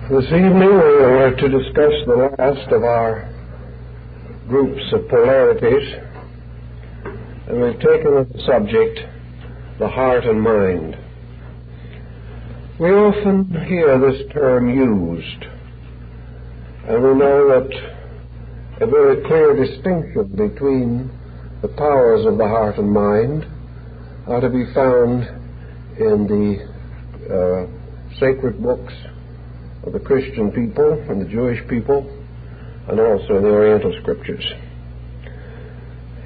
This evening we are to discuss the last of our groups of polarities, and we've taken as a subject the heart and mind. We often hear this term used, and we know that a very clear distinction between the powers of the heart and mind are to be found in the sacred books of the Christian people and the Jewish people, and also in the Oriental scriptures.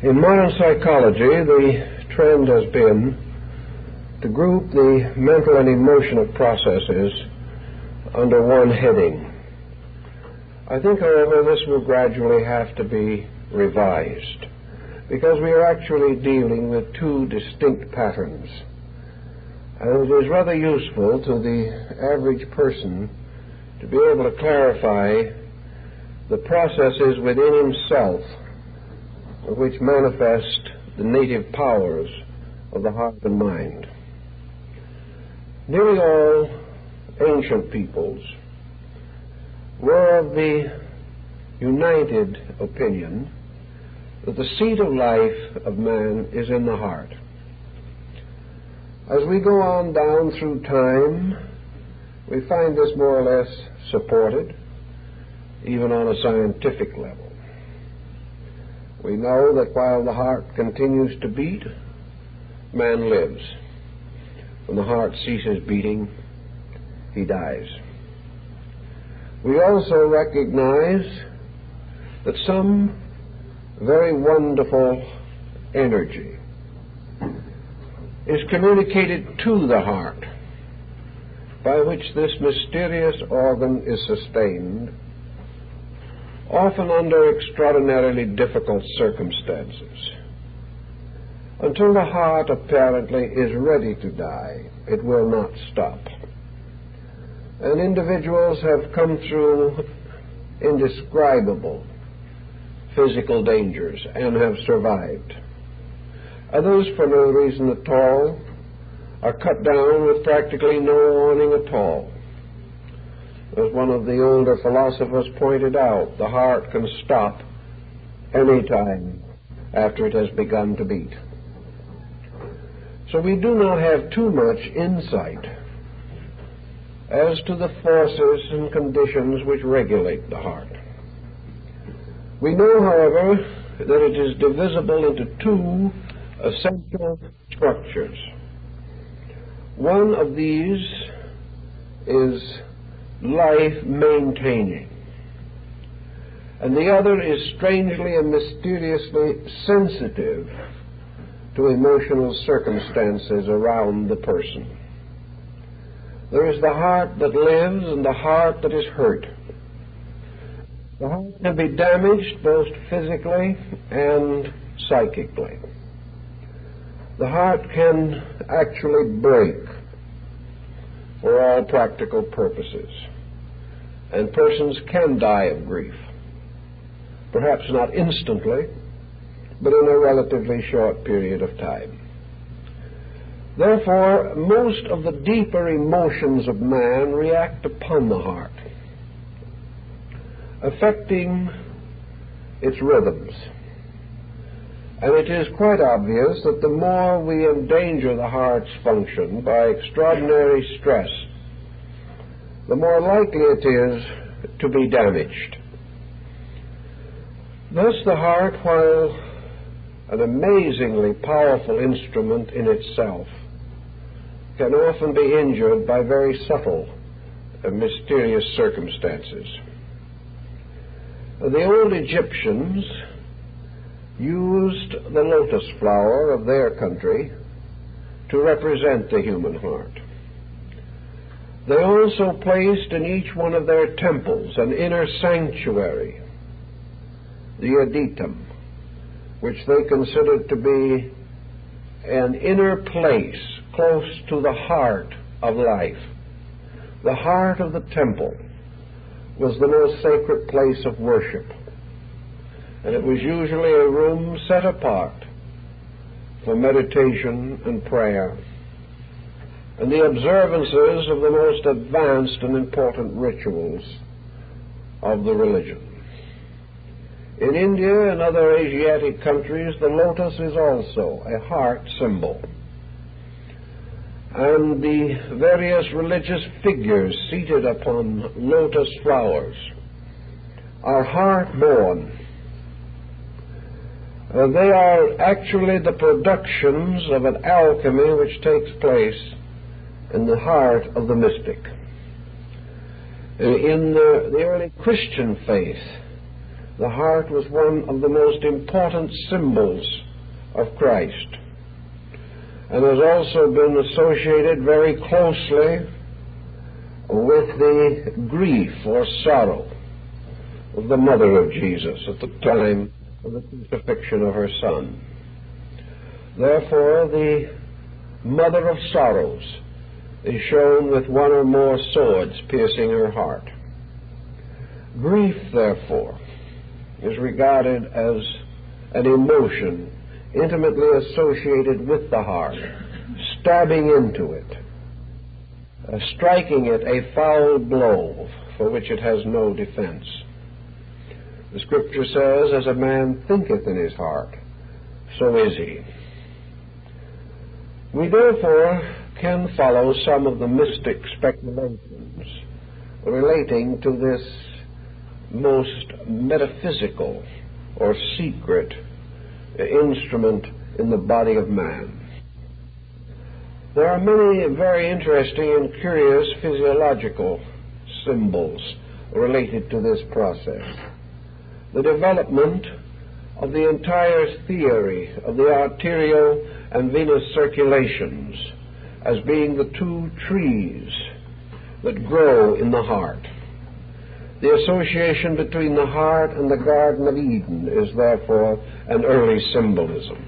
In modern psychology, the trend has been to group the mental and emotional processes under one heading. I think, however, this will gradually have to be revised, because we are actually dealing with two distinct patterns. And it is rather useful to the average person to be able to clarify the processes within himself which manifest the native powers of the heart and mind. Nearly all ancient peoples were of the united opinion that the seat of life of man is in the heart. As we go on down through time, we find this more or less supported, even on a scientific level. We know that while the heart continues to beat, man lives. When the heart ceases beating, he dies. We also recognize that some very wonderful energy is communicated to the heart, by which this mysterious organ is sustained, often under extraordinarily difficult circumstances. Until the heart apparently is ready to die, it will not stop. And individuals have come through indescribable physical dangers and have survived. Others, for no reason at all, are cut down with practically no warning at all. As one of the older philosophers pointed out, the heart can stop any time after it has begun to beat. So we do not have too much insight as to the forces and conditions which regulate the heart. We know, however, that it is divisible into two essential structures. One of these is life-maintaining, and the other is strangely and mysteriously sensitive to emotional circumstances around the person. There is the heart that lives and the heart that is hurt. The heart can be damaged both physically and psychically. The heart can actually break for all practical purposes, and persons can die of grief, perhaps not instantly, but in a relatively short period of time. Therefore, most of the deeper emotions of man react upon the heart, affecting its rhythms. And it is quite obvious that the more we endanger the heart's function by extraordinary stress, the more likely it is to be damaged. Thus the heart, while an amazingly powerful instrument in itself, can often be injured by very subtle and mysterious circumstances. The old Egyptians used the lotus flower of their country to represent the human heart. They also placed in each one of their temples an inner sanctuary, the adytum, which they considered to be an inner place close to the heart of life. The heart of the temple was the most sacred place of worship, and it was usually a room set apart for meditation and prayer. and the observances of the most advanced and important rituals of the religion. In India and other Asiatic countries, the lotus is also a heart symbol, and the various religious figures seated upon lotus flowers are heart-born. They are actually the productions of an alchemy which takes place in the heart of the mystic. In the early Christian faith, the heart was one of the most important symbols of Christ, and has also been associated very closely with the grief or sorrow of the mother of Jesus at the time of the crucifixion of her Son. Therefore, the mother of sorrows is shown with one or more swords piercing her heart. Grief, therefore, is regarded as an emotion intimately associated with the heart, stabbing into it, striking it a foul blow for which it has no defense. The Scripture says, as a man thinketh in his heart, so is he. We therefore can follow some of the mystic speculations relating to this most metaphysical or secret instrument in the body of man. There are many very interesting and curious physiological symbols related to this process. The development of the entire theory of the arterial and venous circulations as being the two trees that grow in the heart. The association between the heart and the Garden of Eden is therefore an early symbolism.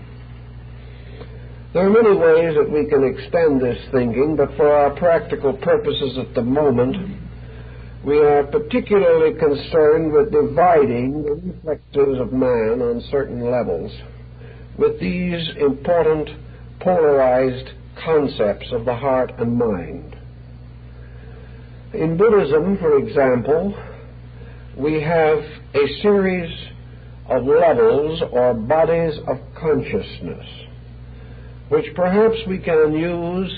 There are many ways that we can extend this thinking, but for our practical purposes at the moment, we are particularly concerned with dividing the reflexes of man on certain levels with these important polarized concepts of the heart and mind. In Buddhism, for example, we have a series of levels or bodies of consciousness, which perhaps we can use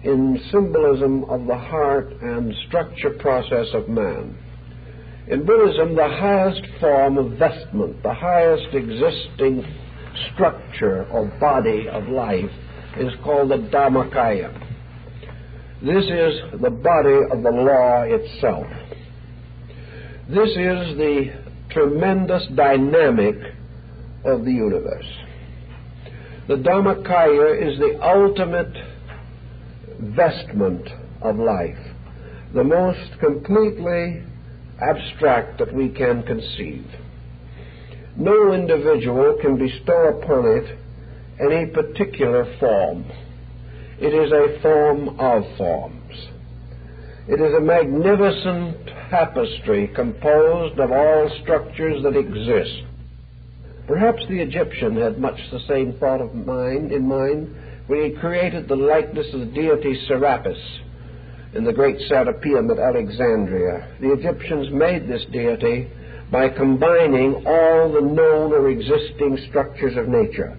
in symbolism of the heart and structure process of man. In Buddhism, the highest form of vestment, the highest existing structure or body of life is called the Dhammakaya. This is the body of the law itself. This is the tremendous dynamic of the universe. The Dhammakaya is the ultimate vestment of life, the most completely abstract that we can conceive. No individual can bestow upon it any particular form. It is a form of forms. It is a magnificent tapestry composed of all structures that exist. Perhaps the Egyptian had much the same thought of mind in mind when he created the likeness of the deity Serapis in the great Serapeum at Alexandria. The Egyptians made this deity by combining all the known or existing structures of nature.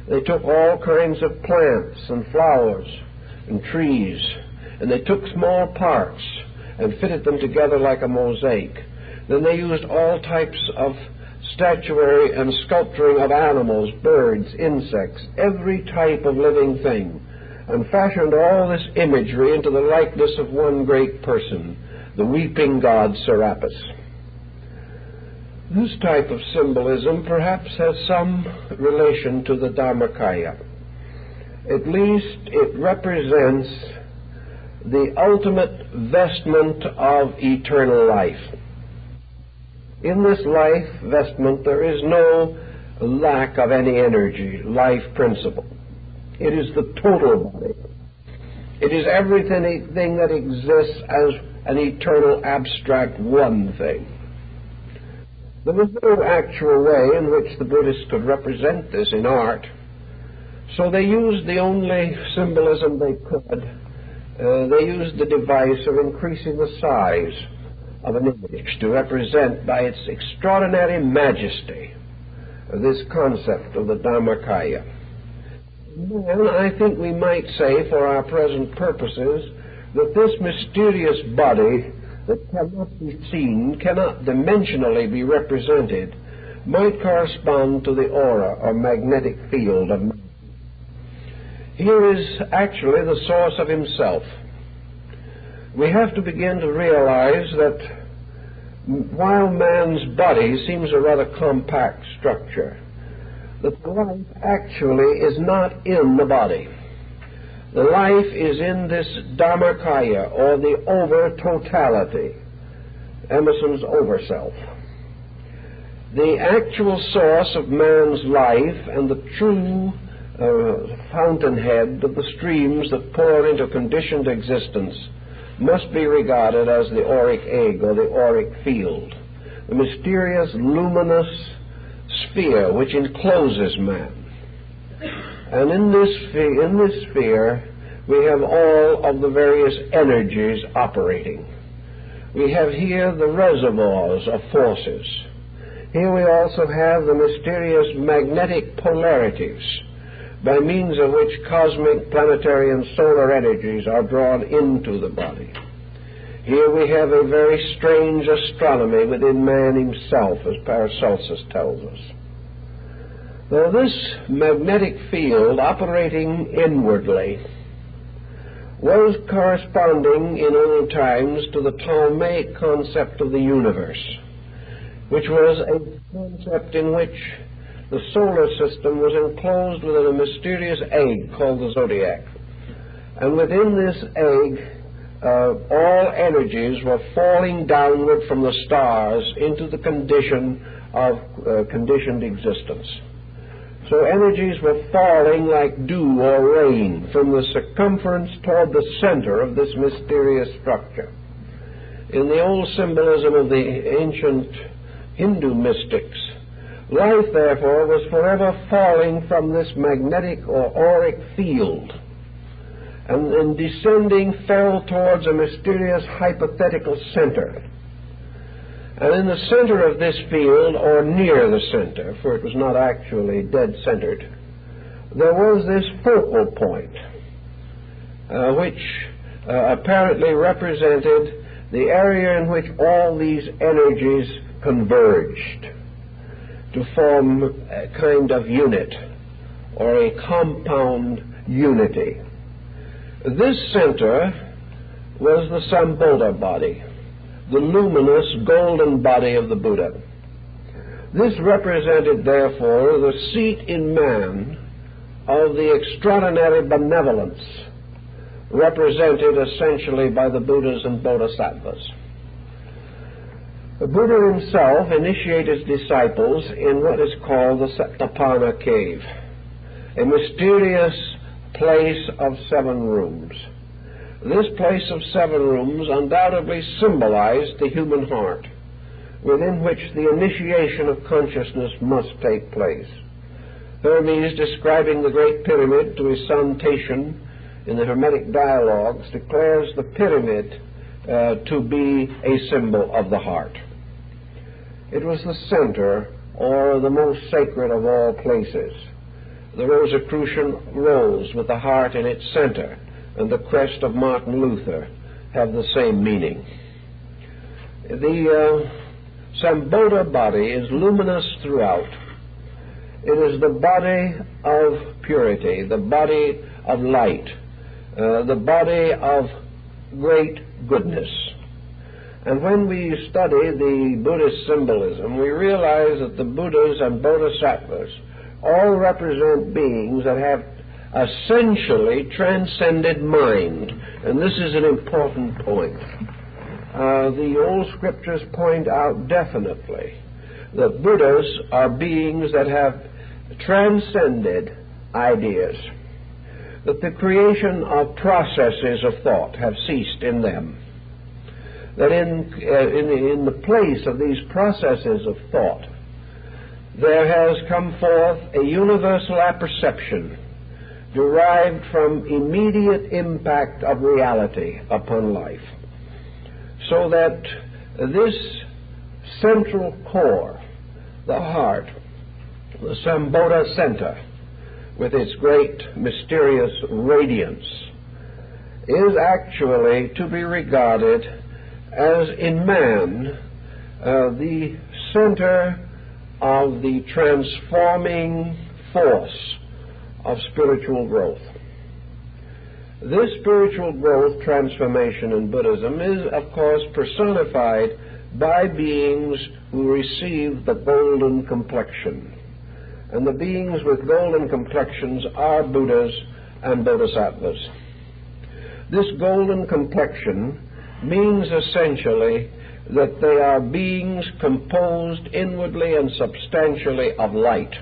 They took all kinds of plants and flowers and trees, and they took small parts and fitted them together like a mosaic. Then they used all types of statuary and sculpturing of animals, birds, insects, every type of living thing, and fashioned all this imagery into the likeness of one great person, the weeping god Serapis. This type of symbolism perhaps has some relation to the Dhammakaya. At least it represents the ultimate vestment of eternal life. In this life vestment, there is no lack of any energy, life principle. It is the total body. It is everything that exists as an eternal, abstract one thing. There was no actual way in which the Buddhists could represent this in art, So they used the only symbolism they could. They used the device of increasing the size of an image to represent by its extraordinary majesty this concept of the Dharmakaya. And I think we might say, for our present purposes, that this mysterious body that cannot be seen, cannot dimensionally be represented, might correspond to the aura or magnetic field of man. Here is actually the source of himself. We have to begin to realize that while man's body seems a rather compact structure, that the life actually is not in the body. The life is in this Dharmakaya, or the over-totality, Emerson's over-self. The actual source of man's life and the true fountainhead of the streams that pour into conditioned existence must be regarded as the auric egg, or the auric field, the mysterious luminous sphere which encloses man. And in this sphere we have all of the various energies operating. We have here the reservoirs of forces. Here we also have the mysterious magnetic polarities, by means of which cosmic, planetary, and solar energies are drawn into the body. Here we have a very strange astronomy within man himself, as Paracelsus tells us. Now, this magnetic field operating inwardly was corresponding in old times to the Ptolemaic concept of the universe, which was a concept in which the solar system was enclosed within a mysterious egg called the zodiac. And within this egg, all energies were falling downward from the stars into the condition of conditioned existence. So energies were falling like dew or rain from the circumference toward the center of this mysterious structure. In the old symbolism of the ancient Hindu mystics, life, therefore, was forever falling from this magnetic or auric field, and descending fell towards a mysterious hypothetical center. And in the center of this field, or near the center, for it was not actually dead-centered, there was this focal point, which apparently represented the area in which all these energies converged to form a kind of unit, or a compound unity. This center was the Sambodha body, the luminous golden body of the Buddha. This represented, therefore, the seat in man of the extraordinary benevolence represented essentially by the Buddhas and Bodhisattvas. The Buddha himself initiated his disciples in what is called the Satapana cave, a mysterious place of 7 rooms. This place of 7 rooms undoubtedly symbolized the human heart, within which the initiation of consciousness must take place. Hermes, describing the Great Pyramid to his son Tatian in the Hermetic Dialogues, declares the pyramid to be a symbol of the heart. It was the center, or the most sacred of all places. The Rosicrucian rose with the heart in its center, and the crest of Martin Luther have the same meaning. The Sambodha body is luminous throughout. It is the body of purity, the body of light, the body of great goodness. And when we study the Buddhist symbolism, we realize that the Buddhas and Bodhisattvas all represent beings that have essentially transcended mind. And this is an important point. The old scriptures point out definitely that Buddhas are beings that have transcended ideas, that the creation of processes of thought have ceased in them, that in the place of these processes of thought there has come forth a universal apperception derived from immediate impact of reality upon life. So that this central core, the heart, the Sambodha center, with its great mysterious radiance, is actually to be regarded as, in man, the center of the transforming force of spiritual growth. This spiritual growth transformation in Buddhism is, of course, personified by beings who receive the golden complexion. And the beings with golden complexions are Buddhas and Bodhisattvas. This golden complexion means essentially that they are beings composed inwardly and substantially of light,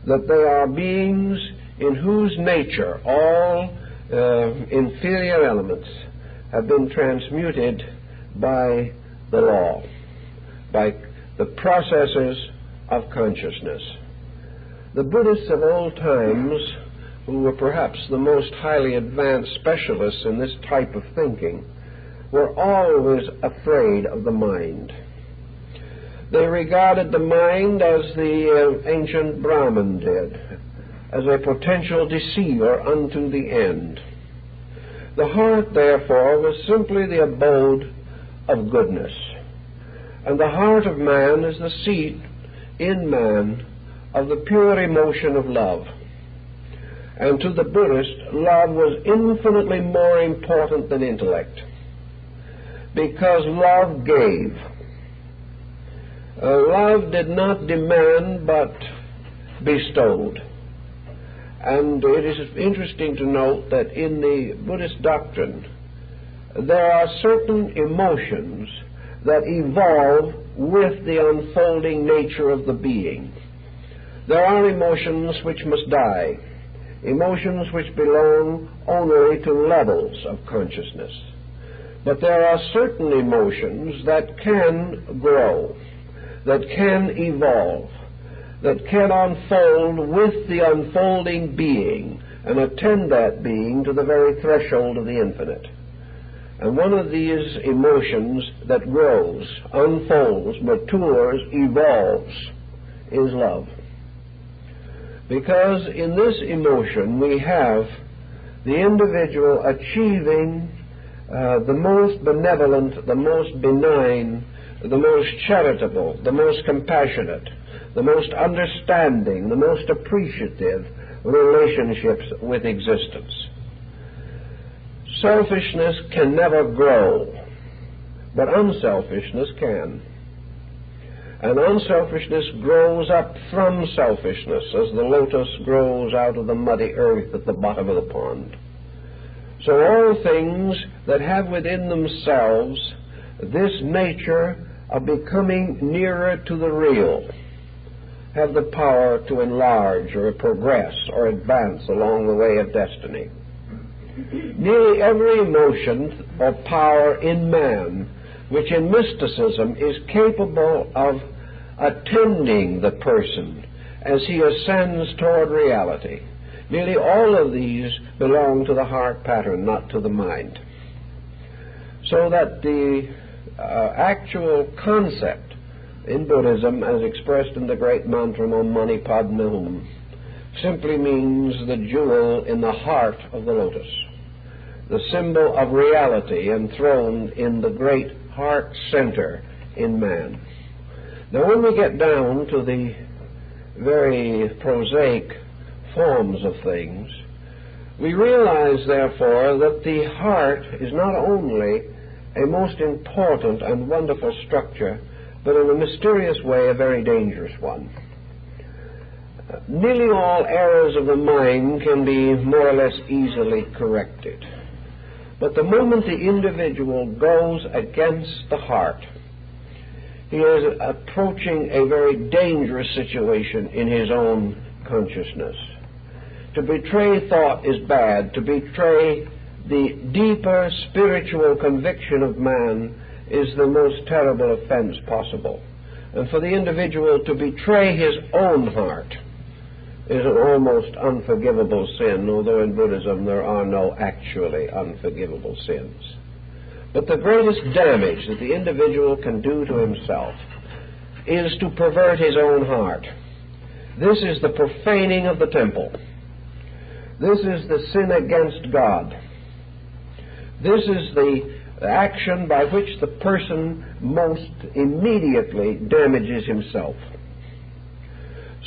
that they are beings in whose nature all inferior elements have been transmuted by the law, by the processes of consciousness. The Buddhists of old times, who were perhaps the most highly advanced specialists in this type of thinking, were always afraid of the mind. They regarded the mind as the ancient Brahman did, as a potential deceiver unto the end. The heart, therefore, was simply the abode of goodness. And the heart of man is the seat in man of the pure emotion of love. And to the Buddhist, love was infinitely more important than intellect, because love gave. Love did not demand, but bestowed. And it is interesting to note that in the Buddhist doctrine, there are certain emotions that evolve with the unfolding nature of the being. There are emotions which must die, emotions which belong only to levels of consciousness. But there are certain emotions that can grow, that can evolve, that can unfold with the unfolding being and attend that being to the very threshold of the infinite. And one of these emotions that grows, unfolds, matures, evolves, is love. Because in this emotion we have the individual achieving the most benevolent, the most benign, the most charitable, the most compassionate, the most understanding, the most appreciative relationships with existence. Selfishness can never grow, but unselfishness can. And unselfishness grows up from selfishness, as the lotus grows out of the muddy earth at the bottom of the pond. So all things that have within themselves this nature of becoming nearer to the real have the power to enlarge or progress or advance along the way of destiny. Nearly every emotion or power in man, which in mysticism is capable of attending the person as he ascends toward reality, nearly all of these belong to the heart pattern, not to the mind. So that the actual concept in Buddhism, as expressed in the great mantra Om Mani Padme Hum, simply means the jewel in the heart of the lotus, the symbol of reality enthroned in the great heart center in man. Now, when we get down to the very prosaic forms of things, we realize, therefore, that the heart is not only a most important and wonderful structure, but in a mysterious way a very dangerous one. Nearly all errors of the mind can be more or less easily corrected. But the moment the individual goes against the heart, he is approaching a very dangerous situation in his own consciousness. To betray thought is bad. To betray the deeper spiritual conviction of man is the most terrible offense possible. And for the individual to betray his own heart, is an almost unforgivable sin, although in Buddhism there are no actually unforgivable sins. But the greatest damage that the individual can do to himself is to pervert his own heart. This is the profaning of the temple. This is the sin against God. This is the action by which the person most immediately damages himself.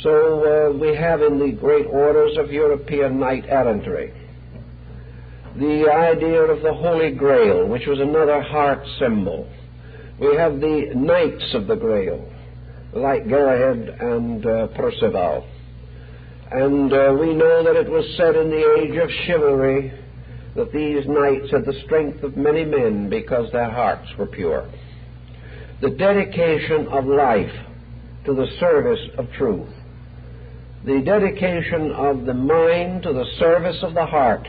So we have in the great orders of European knight-errantry the idea of the Holy Grail, which was another heart symbol. We have the Knights of the Grail, like Galahad and Percival. And we know that it was said in the age of chivalry that these knights had the strength of many men because their hearts were pure. The dedication of life to the service of truth, the dedication of the mind to the service of the heart,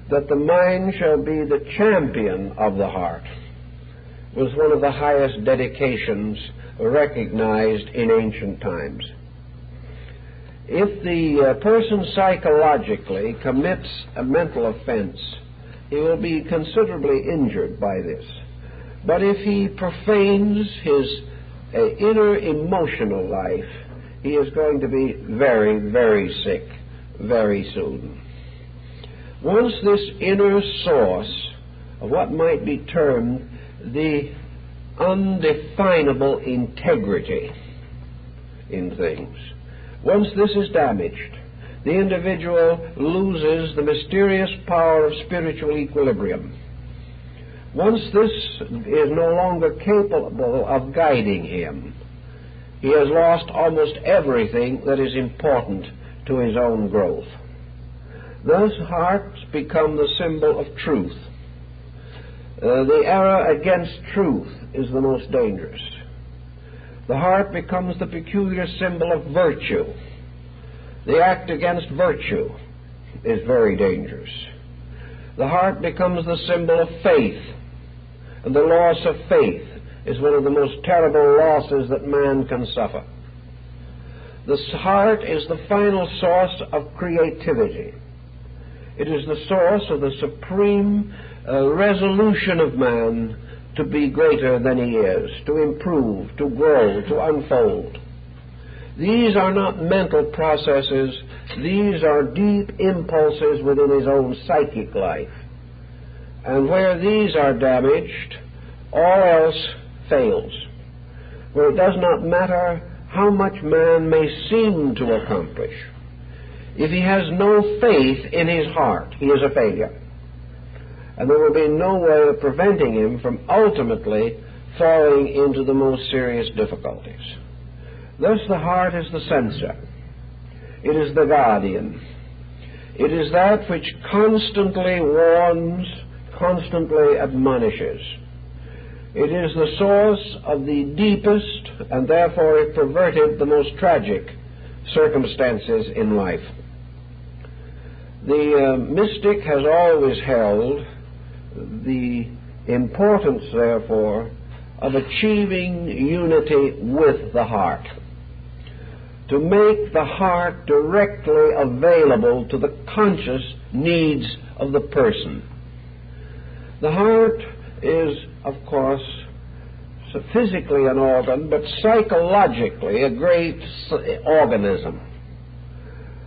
that the mind shall be the champion of the heart, was one of the highest dedications recognized in ancient times. If the person psychologically commits a mental offense, he will be considerably injured by this. But if he profanes his inner emotional life, he is going to be very, very sick very soon. Once this inner source of what might be termed the undefinable integrity in things, once this is damaged, the individual loses the mysterious power of spiritual equilibrium. Once this is no longer capable of guiding him, he has lost almost everything that is important to his own growth. Thus, hearts become the symbol of truth. The error against truth is the most dangerous. The heart becomes the peculiar symbol of virtue. The act against virtue is very dangerous. The heart becomes the symbol of faith, and the loss of faith is one of the most terrible losses that man can suffer. The heart is the final source of creativity. It is the source of the supreme resolution of man to be greater than he is, to improve, to grow, to unfold. These are not mental processes. These are deep impulses within his own psychic life. And where these are damaged, all else fails. Where it does not matter how much man may seem to accomplish. If he has no faith in his heart, he is a failure. And there will be no way of preventing him from ultimately falling into the most serious difficulties. Thus the heart is the censor. It is the guardian. It is that which constantly warns, constantly admonishes. It is the source of the deepest, and therefore it perverted the most tragic circumstances in life. The mystic has always held the importance, therefore, of achieving unity with the heart, to make the heart directly available to the conscious needs of the person. The heart is, of course, physically an organ, but psychologically a great organism.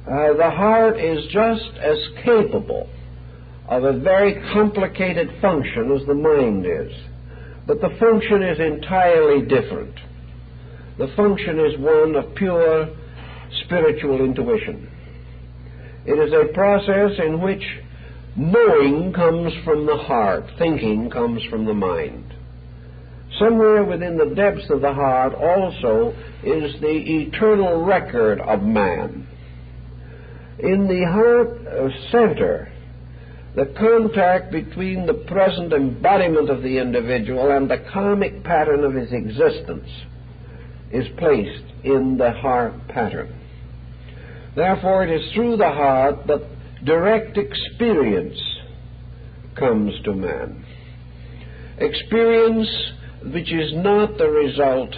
The heart is just as capable of a very complicated function as the mind is, but the function is entirely different. The function is one of pure spiritual intuition. It is a process in which knowing comes from the heart, thinking comes from the mind. Somewhere within the depths of the heart also is the eternal record of man. In the heart center, the contact between the present embodiment of the individual and the karmic pattern of his existence is placed in the heart pattern. Therefore, it is through the heart that direct experience comes to man. Experience which is not the result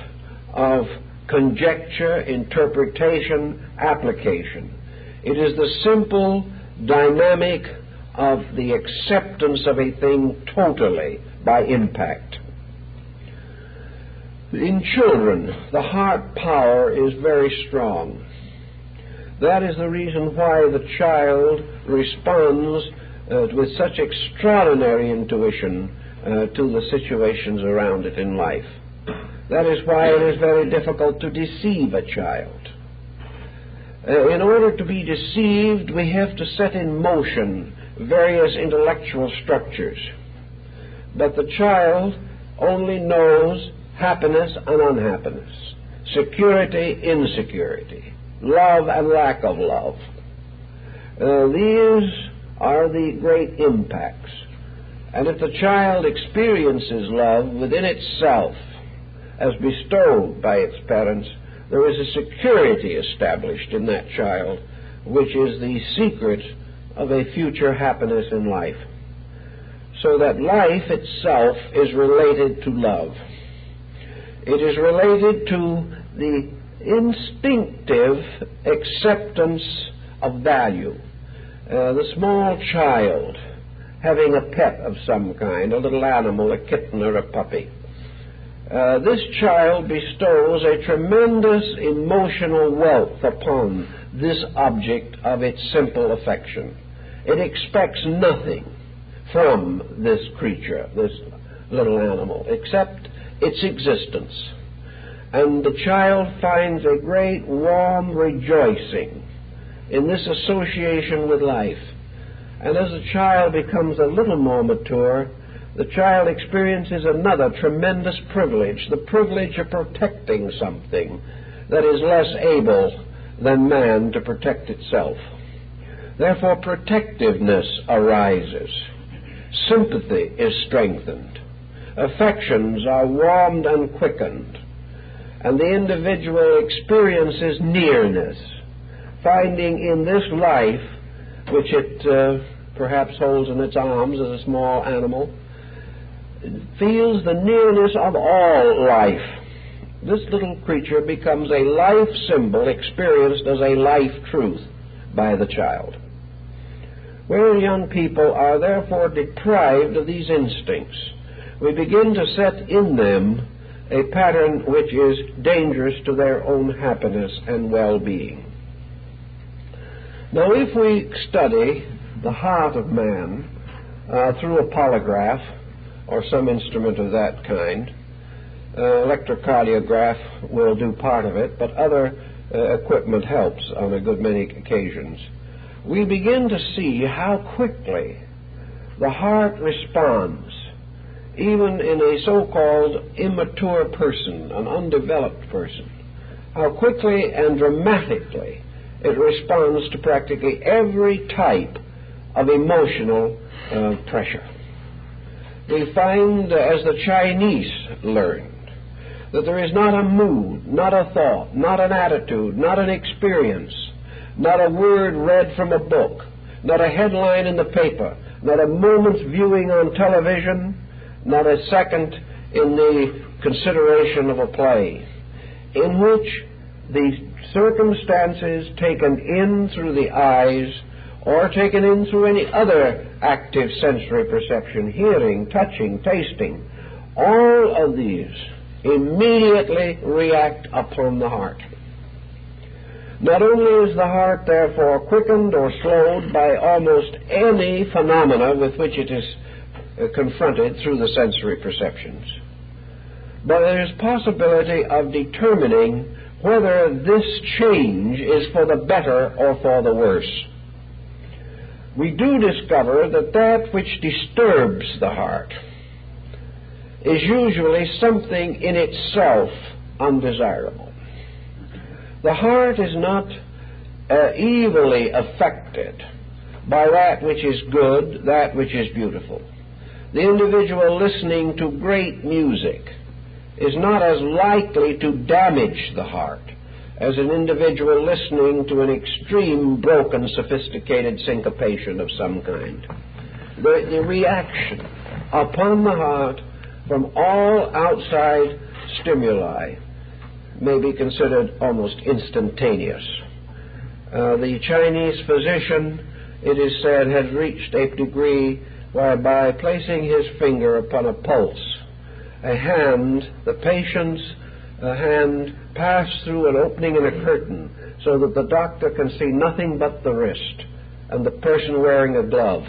of conjecture, interpretation, application. It is the simple dynamic of the acceptance of a thing totally by impact. In children, the heart power is very strong. That is the reason why the child responds with such extraordinary intuition to the situations around it in life. That is why it is very difficult to deceive a child. In order to be deceived, we have to set in motion various intellectual structures. But the child only knows happiness and unhappiness, security, insecurity, love and lack of love. These are the great impacts. And if the child experiences love within itself as bestowed by its parents, there is a security established in that child, which is the secret of a future happiness in life. So that life itself is related to love. It is related to the instinctive acceptance of value. The small child having a pet of some kind, a little animal, a kitten or a puppy. This child bestows a tremendous emotional wealth upon this object of its simple affection. It expects nothing from this creature, this little animal, except its existence. And the child finds a great warm rejoicing in this association with life. And as the child becomes a little more mature, the child experiences another tremendous privilege, the privilege of protecting something that is less able than man to protect itself. Therefore, protectiveness arises. Sympathy is strengthened. Affections are warmed and quickened. And the individual experiences nearness, finding in this life, which it perhaps holds in its arms as a small animal, feels the nearness of all life. This little creature becomes a life symbol experienced as a life truth by the child. Where young people are therefore deprived of these instincts, we begin to set in them a pattern which is dangerous to their own happiness and well-being. Now, if we study the heart of man through a polygraph or some instrument of that kind, electrocardiograph will do part of it, but other equipment helps on a good many occasions, we begin to see how quickly the heart responds, even in a so-called immature person, an undeveloped person, how quickly and dramatically it responds to practically every type of emotional pressure. We find, as the Chinese learned, that there is not a mood, not a thought, not an attitude, not an experience, not a word read from a book, not a headline in the paper, not a moment's viewing on television, not a second in the consideration of a play, in which the circumstances taken in through the eyes or taken in through any other active sensory perception, hearing, touching, tasting, all of these immediately react upon the heart. Not only is the heart therefore quickened or slowed by almost any phenomena with which it is confronted through the sensory perceptions, but there is possibility of determining whether this change is for the better or for the worse. We do discover that that which disturbs the heart is usually something in itself undesirable. The heart is not evilly affected by that which is good, that which is beautiful. The individual listening to great music is not as likely to damage the heart as an individual listening to an extreme, broken, sophisticated syncopation of some kind. The reaction upon the heart from all outside stimuli may be considered almost instantaneous. The Chinese physician, it is said, has reached a degree whereby placing his finger upon a pulse, the patient's hand passed through an opening in a curtain so that the doctor can see nothing but the wrist and the person wearing a glove,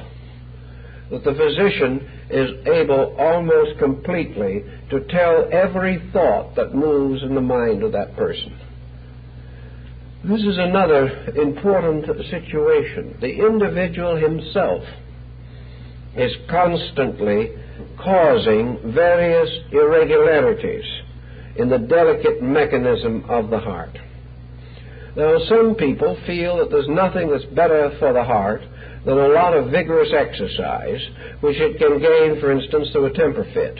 that the physician is able almost completely to tell every thought that moves in the mind of that person. This is another important situation. The individual himself is constantly causing various irregularities in the delicate mechanism of the heart. Now, some people feel that there's nothing that's better for the heart than a lot of vigorous exercise, which it can gain, for instance, through a temper fit.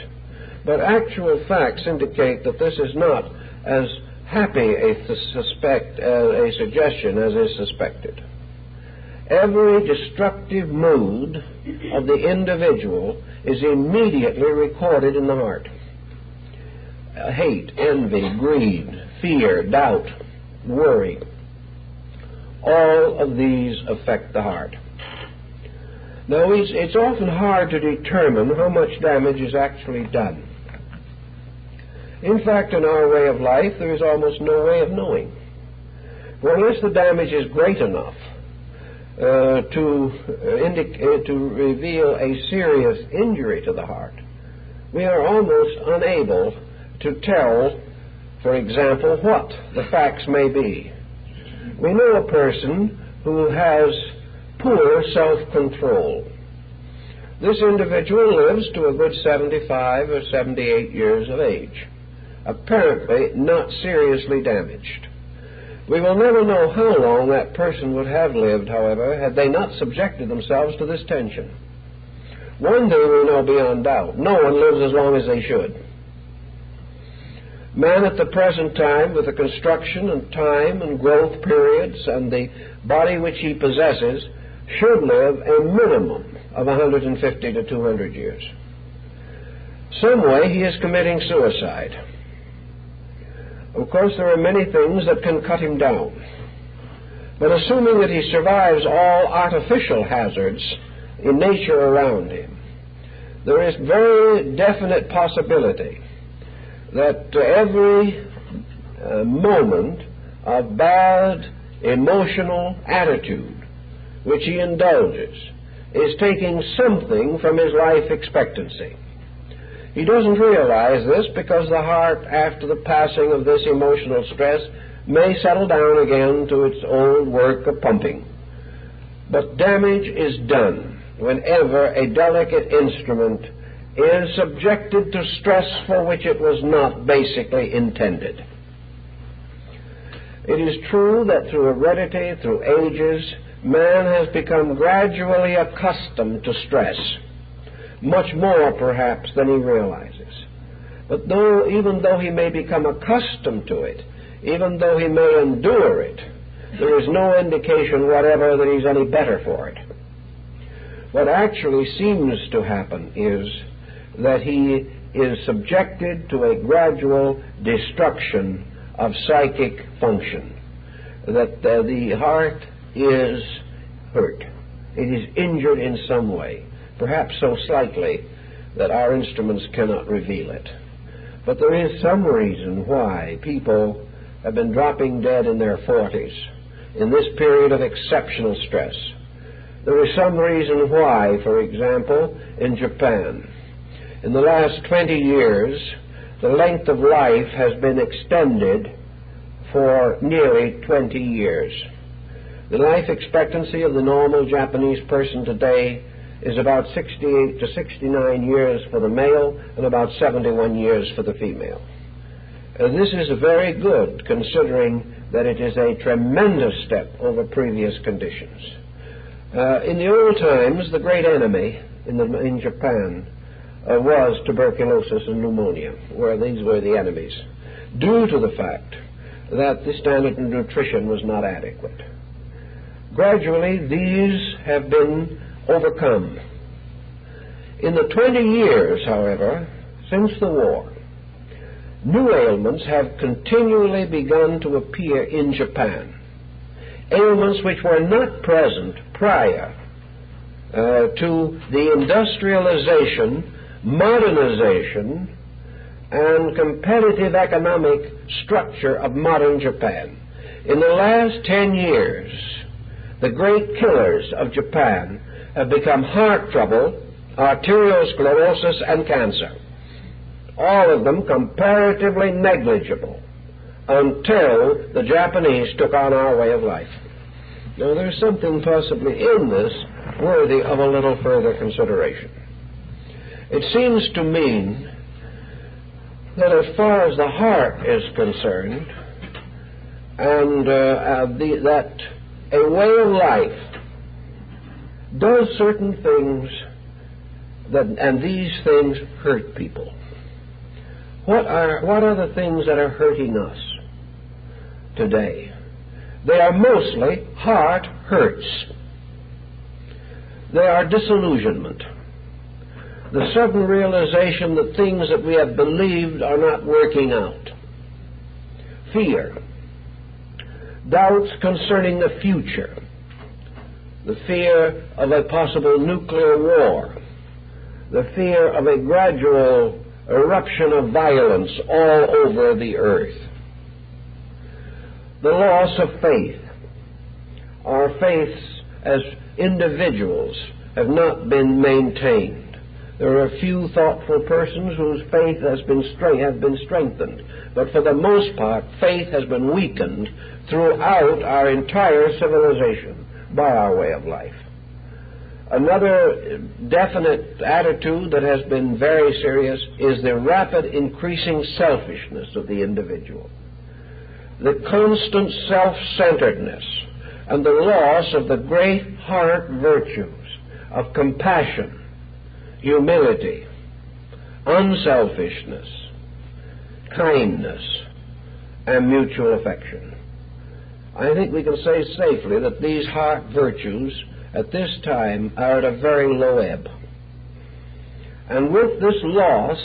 But actual facts indicate that this is not as happy a suggestion as is suspected. Every destructive mood of the individual is immediately recorded in the heart. Hate, envy, greed, fear, doubt, worry, all of these affect the heart. Now, it's often hard to determine how much damage is actually done. In fact, in our way of life, there is almost no way of knowing. For unless the damage is great enough to reveal a serious injury to the heart, we are almost unable to tell, for example, what the facts may be. We know a person who has poor self-control. This individual lives to a good 75 or 78 years of age, apparently not seriously damaged. We will never know how long that person would have lived, however, had they not subjected themselves to this tension. One thing we know beyond doubt: no one lives as long as they should. Man at the present time, with the construction and time and growth periods and the body which he possesses, should live a minimum of 150 to 200 years. Some way he is committing suicide. Of course, there are many things that can cut him down. But assuming that he survives all artificial hazards in nature around him, there is very definite possibility that every moment of bad emotional attitude which he indulges is taking something from his life expectancy. He doesn't realize this because the heart, after the passing of this emotional stress, may settle down again to its old work of pumping. But damage is done whenever a delicate instrument is subjected to stress for which it was not basically intended. It is true that through heredity, through ages, man has become gradually accustomed to stress, much more perhaps than he realizes. But even though he may become accustomed to it, even though he may endure it, there is no indication whatever that he's any better for it. What actually seems to happen is that he is subjected to a gradual destruction of psychic function, that the heart is hurt. It is injured in some way, perhaps so slightly that our instruments cannot reveal it. But there is some reason why people have been dropping dead in their 40s in this period of exceptional stress. There is some reason why, for example, in Japan, in the last 20 years, the length of life has been extended for nearly 20 years. The life expectancy of the normal Japanese person today is about 68 to 69 years for the male and about 71 years for the female. This is very good, considering that it is a tremendous step over previous conditions. In the old times, the great enemy in Japan was tuberculosis and pneumonia, where these were the enemies, due to the fact that the standard of nutrition was not adequate. Gradually, these have been overcome. In the 20 years, however, since the war, new ailments have continually begun to appear in Japan. Ailments which were not present prior to the industrialization, modernization, and competitive economic structure of modern Japan. In the last 10 years, the great killers of Japan have become heart trouble, arteriosclerosis, and cancer. All of them comparatively negligible until the Japanese took on our way of life. Now, there's something possibly in this worthy of a little further consideration. It seems to mean that as far as the heart is concerned, and that a way of life does certain things, and these things hurt people. What are the things that are hurting us today? They are mostly heart hurts. They are disillusionment, the sudden realization that things that we have believed are not working out, fear, doubts concerning the future, the fear of a possible nuclear war, the fear of a gradual eruption of violence all over the earth, the loss of faith. Our faiths as individuals have not been maintained. There are a few thoughtful persons whose faith has been strengthened, but for the most part, faith has been weakened throughout our entire civilization by our way of life. Another definite attitude that has been very serious is the rapid increasing selfishness of the individual, the constant self-centeredness, and the loss of the great heart virtues of compassion, humility, unselfishness, kindness, and mutual affection. I think we can say safely that these heart virtues at this time are at a very low ebb. And with this loss,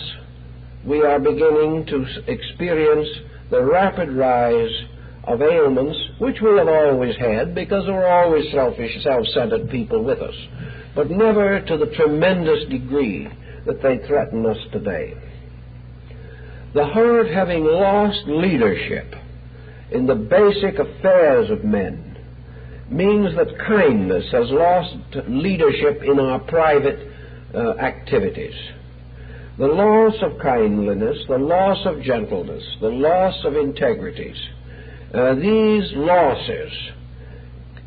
we are beginning to experience the rapid rise of ailments which we have always had, because there were always selfish, self-centered people with us, but never to the tremendous degree that they threaten us today. The heart, having lost leadership in the basic affairs of men, means that kindness has lost leadership in our private activities. The loss of kindliness, the loss of gentleness, the loss of integrities, these losses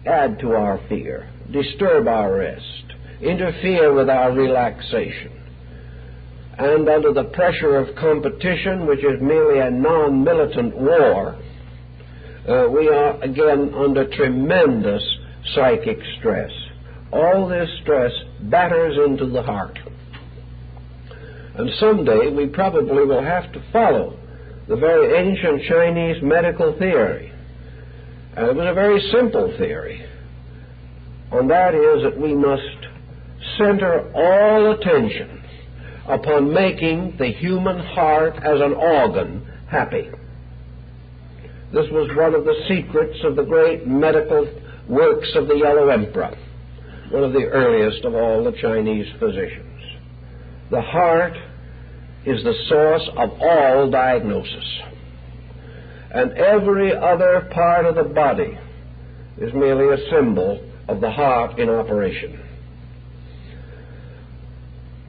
add to our fear, disturb our rest, interfere with our relaxation. And under the pressure of competition, which is merely a non-militant war, we are again under tremendous psychic stress. All this stress batters into the heart. And someday we probably will have to follow the very ancient Chinese medical theory. And it was a very simple theory. And that is that we must center all attention upon making the human heart as an organ happy. This was one of the secrets of the great medical works of the Yellow Emperor, one of the earliest of all the Chinese physicians. The heart is the source of all diagnosis, and every other part of the body is merely a symbol of the heart in operation.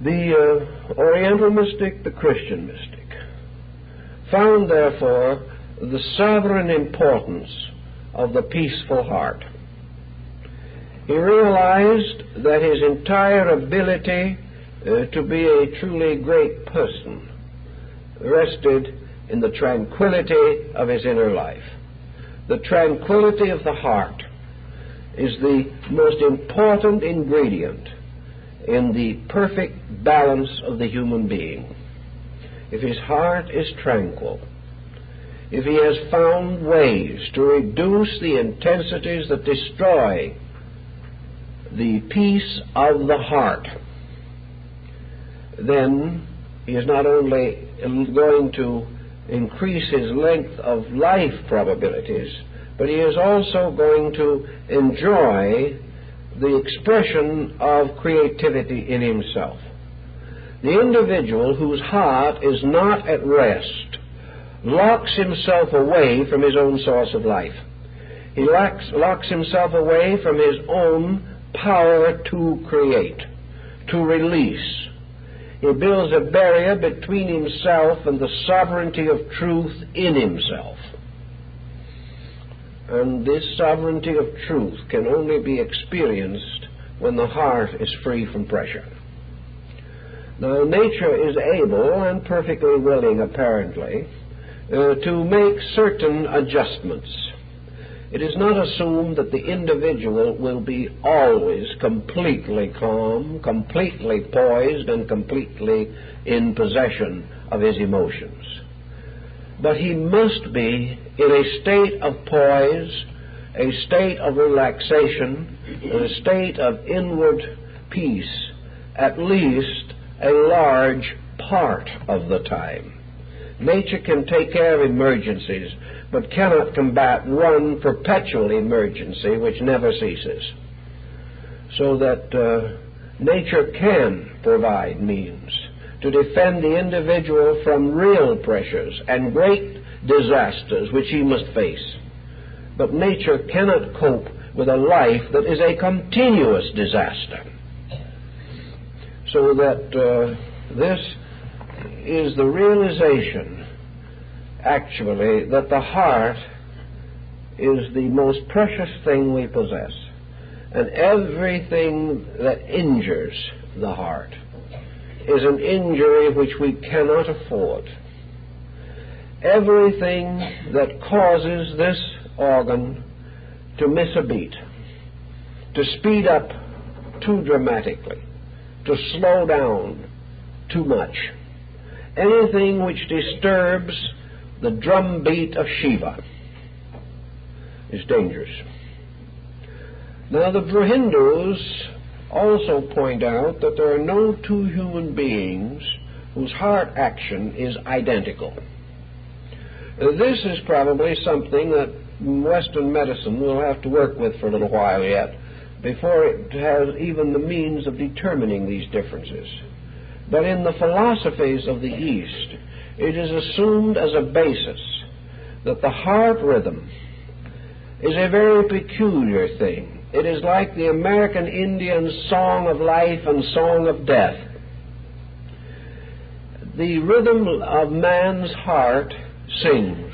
The Oriental mystic, the Christian mystic, found therefore the sovereign importance of the peaceful heart. He realized that his entire ability to be a truly great person rested in the tranquility of his inner life. The tranquility of the heart is the most important ingredient in the perfect balance of the human being. If his heart is tranquil, if he has found ways to reduce the intensities that destroy the peace of the heart, then he is not only going to increase his length of life probabilities, but he is also going to enjoy the expression of creativity in himself. The individual whose heart is not at rest locks himself away from his own source of life. He locks himself away from his own power to create, to release. He builds a barrier between himself and the sovereignty of truth in himself. And this sovereignty of truth can only be experienced when the heart is free from pressure. Now, nature is able and perfectly willing, apparently, to make certain adjustments. It is not assumed that the individual will be always completely calm, completely poised, and completely in possession of his emotions. But he must be in a state of poise, a state of relaxation, and a state of inward peace, at least a large part of the time. Nature can take care of emergencies, but cannot combat one perpetual emergency which never ceases. So that nature can provide means to defend the individual from real pressures and great disasters which he must face. But nature cannot cope with a life that is a continuous disaster. So that this is the realization, actually, that the heart is the most precious thing we possess. And everything that injures the heart is an injury which we cannot afford. Everything that causes this organ to miss a beat, to speed up too dramatically, to slow down too much, anything which disturbs the drumbeat of Shiva is dangerous. Now, the Hindus also point out that there are no two human beings whose heart action is identical. This is probably something that Western medicine will have to work with for a little while yet before it has even the means of determining these differences. But in the philosophies of the East, it is assumed as a basis that the heart rhythm is a very peculiar thing. It is like the American Indian's song of life and song of death. The rhythm of man's heart sings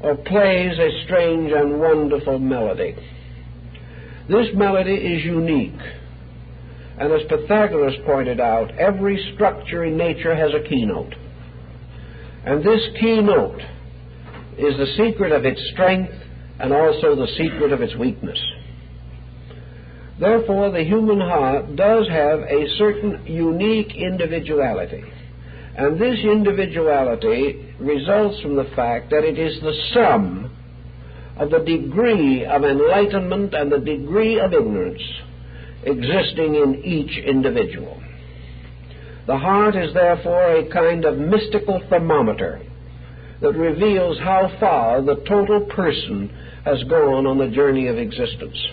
or plays a strange and wonderful melody. This melody is unique, and as Pythagoras pointed out, every structure in nature has a keynote. And this keynote is the secret of its strength and also the secret of its weakness. Therefore, the human heart does have a certain unique individuality. And this individuality results from the fact that it is the sum of the degree of enlightenment and the degree of ignorance existing in each individual. The heart is therefore a kind of mystical thermometer that reveals how far the total person has gone on the journey of existence.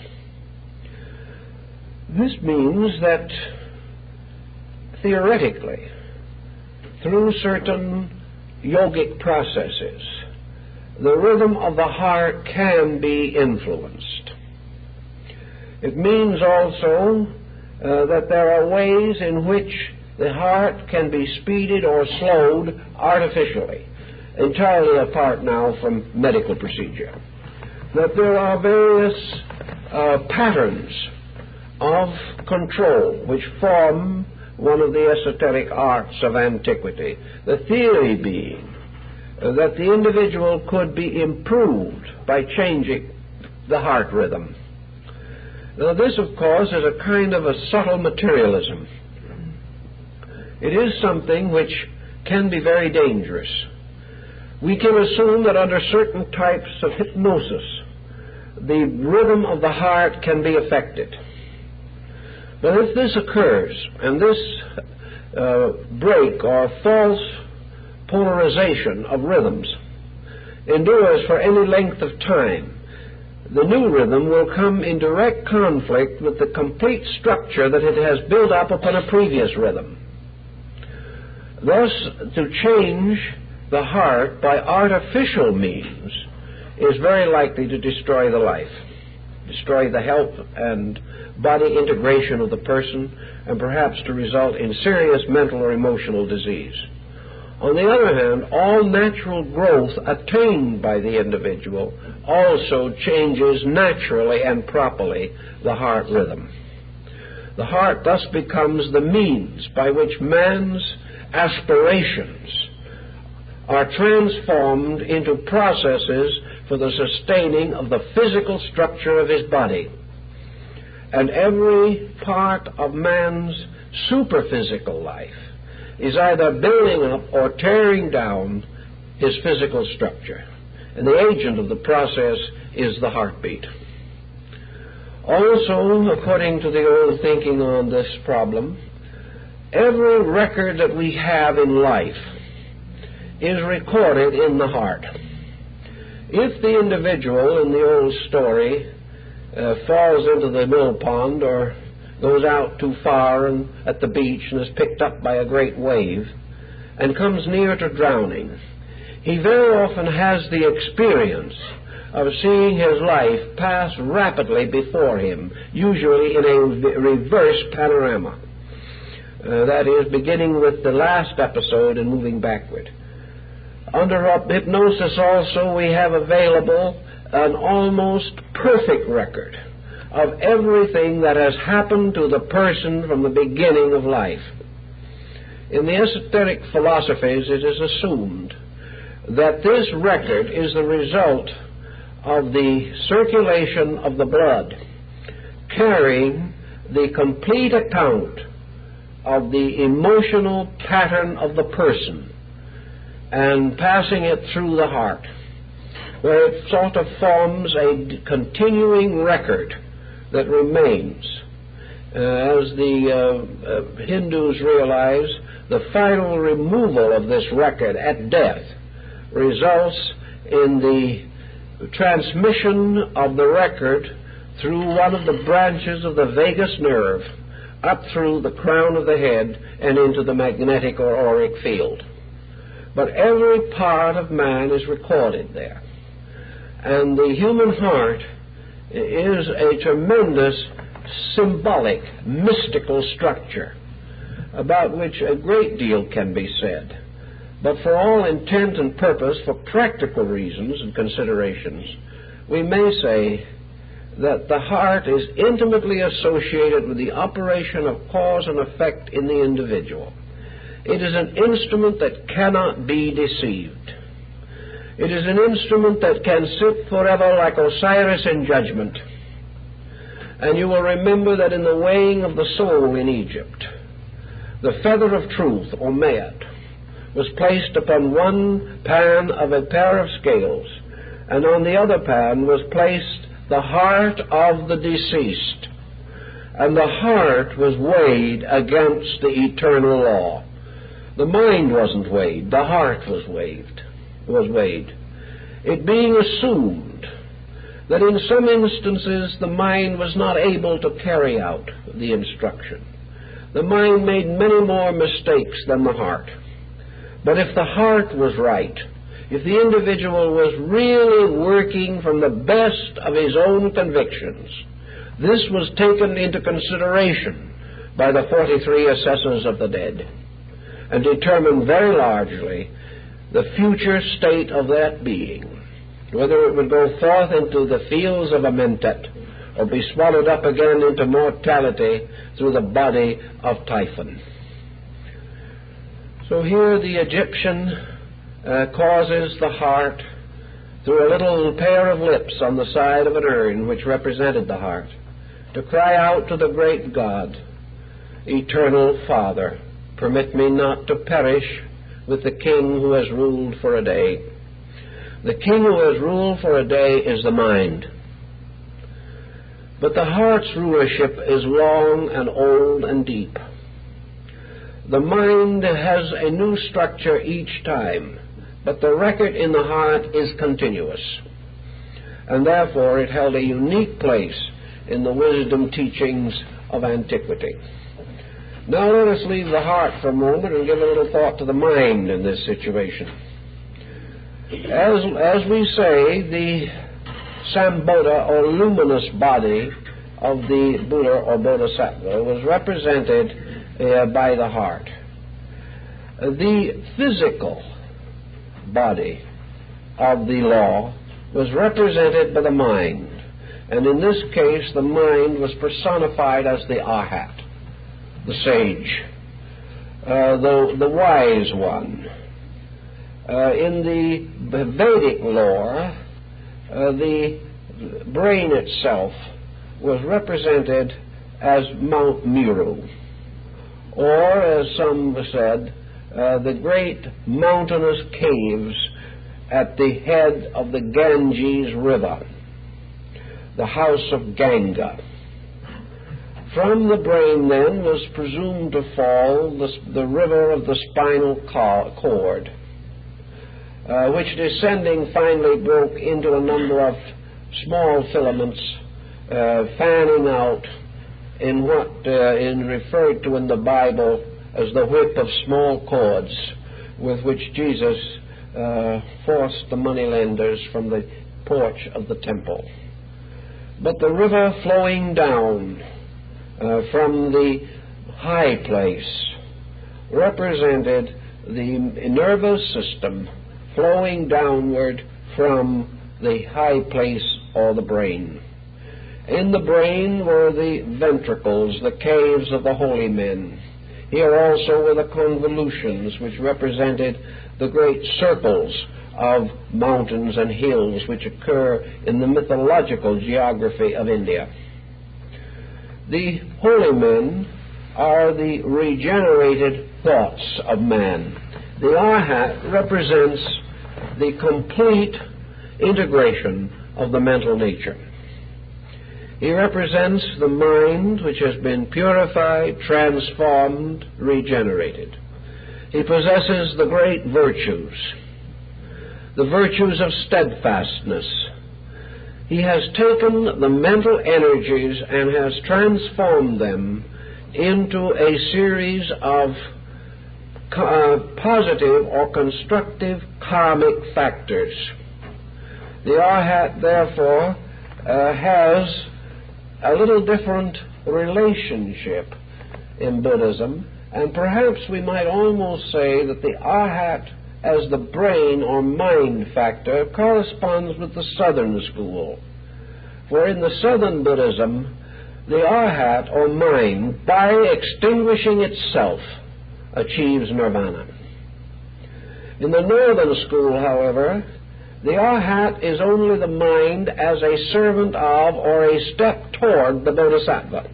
This means that theoretically, through certain yogic processes, the rhythm of the heart can be influenced. It means also that there are ways in which the heart can be speeded or slowed artificially, entirely apart now from medical procedure. That there are various patterns of control which form one of the esoteric arts of antiquity, the theory being that the individual could be improved by changing the heart rhythm. Now, this, of course, is a kind of a subtle materialism. It is something which can be very dangerous. We can assume that under certain types of hypnosis, the rhythm of the heart can be affected. But if this occurs, and this break or false polarization of rhythms endures for any length of time, the new rhythm will come in direct conflict with the complete structure that it has built up upon a previous rhythm. Thus, to change the heart by artificial means is very likely to destroy the life, destroy the health and body integration of the person, and perhaps to result in serious mental or emotional disease. On the other hand, all natural growth attained by the individual also changes naturally and properly the heart rhythm. The heart thus becomes the means by which man's aspirations are transformed into processes for the sustaining of the physical structure of his body. And every part of man's superphysical life is either building up or tearing down his physical structure. And the agent of the process is the heartbeat. Also, according to the old thinking on this problem, every record that we have in life is recorded in the heart. If the individual in the old story falls into the mill pond or goes out too far and at the beach and is picked up by a great wave and comes near to drowning, he very often has the experience of seeing his life pass rapidly before him, usually in a reverse panorama. That is, beginning with the last episode and moving backward. Under hypnosis also we have available an almost perfect record of everything that has happened to the person from the beginning of life. In the esoteric philosophies, it is assumed that this record is the result of the circulation of the blood, carrying the complete account of the emotional pattern of the person and passing it through the heart, where it sort of forms a continuing record that remains. As the Hindus realize, the final removal of this record at death results in the transmission of the record through one of the branches of the vagus nerve up through the crown of the head and into the magnetic or auric field. But every part of man is recorded there. And the human heart is a tremendous symbolic, mystical structure about which a great deal can be said. But for all intent and purpose, for practical reasons and considerations, we may say that the heart is intimately associated with the operation of cause and effect in the individual. It is an instrument that cannot be deceived. It is an instrument that can sit forever like Osiris in judgment. And you will remember that in the weighing of the soul in Egypt, the feather of truth, or Meat, was placed upon one pan of a pair of scales, and on the other pan was placed the heart of the deceased. And the heart was weighed against the eternal law. The mind wasn't weighed, the heart was weighed. It being assumed that in some instances the mind was not able to carry out the instruction. The mind made many more mistakes than the heart. But if the heart was right, if the individual was really working from the best of his own convictions, this was taken into consideration by the 43 assessors of the dead and determined very largely the future state of that being, whether it would go forth into the fields of Amentet or be swallowed up again into mortality through the body of Typhon. So here the Egyptian causes the heart, through a little pair of lips on the side of an urn which represented the heart, to cry out to the great God, Eternal Father, permit me not to perish with the king who has ruled for a day. The king who has ruled for a day is the mind. But the heart's rulership is long and old and deep. The mind has a new structure each time, but the record in the heart is continuous, and therefore it held a unique place in the wisdom teachings of antiquity. Now let us leave the heart for a moment and give a little thought to the mind in this situation. As we say, the Sambodha, or luminous body of the Buddha or Bodhisattva, was represented by the heart. The physical body of the law was represented by the mind, and in this case the mind was personified as the Arhat, the sage, the wise one. In the Vedic lore, the brain itself was represented as Mount Meru, or, as some said, the great mountainous caves at the head of the Ganges River, the house of Ganga. From the brain, then, was presumed to fall the river of the spinal cord, which, descending, finally broke into a number of small filaments, fanning out in what is referred to in the Bible as the whip of small cords, with which Jesus forced the moneylenders from the porch of the temple. But the river flowing down from the high place represented the nervous system flowing downward from the high place or the brain. In the brain were the ventricles, the caves of the holy men. Here also were the convolutions, which represented the great circles of mountains and hills which occur in the mythological geography of India. The holy men are the regenerated thoughts of man. The Arhat represents the complete integration of the mental nature. He represents the mind which has been purified, transformed, regenerated. He possesses the great virtues, the virtues of steadfastness. He has taken the mental energies and has transformed them into a series of positive or constructive karmic factors. The Arhat, therefore, has a little different relationship in Buddhism, and perhaps we might almost say that the Arhat as the brain or mind factor corresponds with the Southern school. For in the Southern Buddhism, the Arhat or mind, by extinguishing itself, achieves nirvana. In the Northern school, however, the Arhat is only the mind as a servant of or a step toward the Bodhisattva.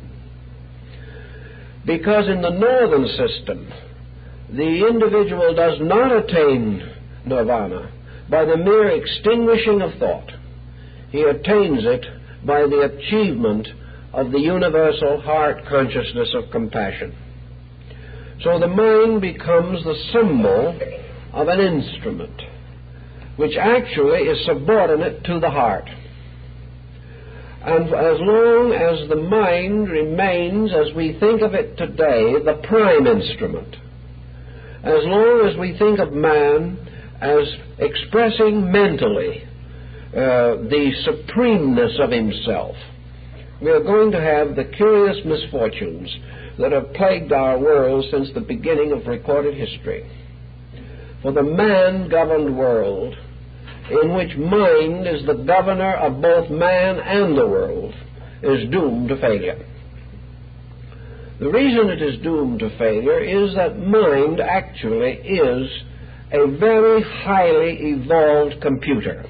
Because in the Northern system, the individual does not attain nirvana by the mere extinguishing of thought. He attains it by the achievement of the universal heart consciousness of compassion. So the mind becomes the symbol of an instrument, which actually is subordinate to the heart. And as long as the mind remains, as we think of it today, the prime instrument, as long as we think of man as expressing mentally the supremeness of himself, we are going to have the curious misfortunes that have plagued our world since the beginning of recorded history. For the man-governed world, in which mind is the governor of both man and the world, is doomed to failure. The reason it is doomed to failure is that mind actually is a very highly evolved computer.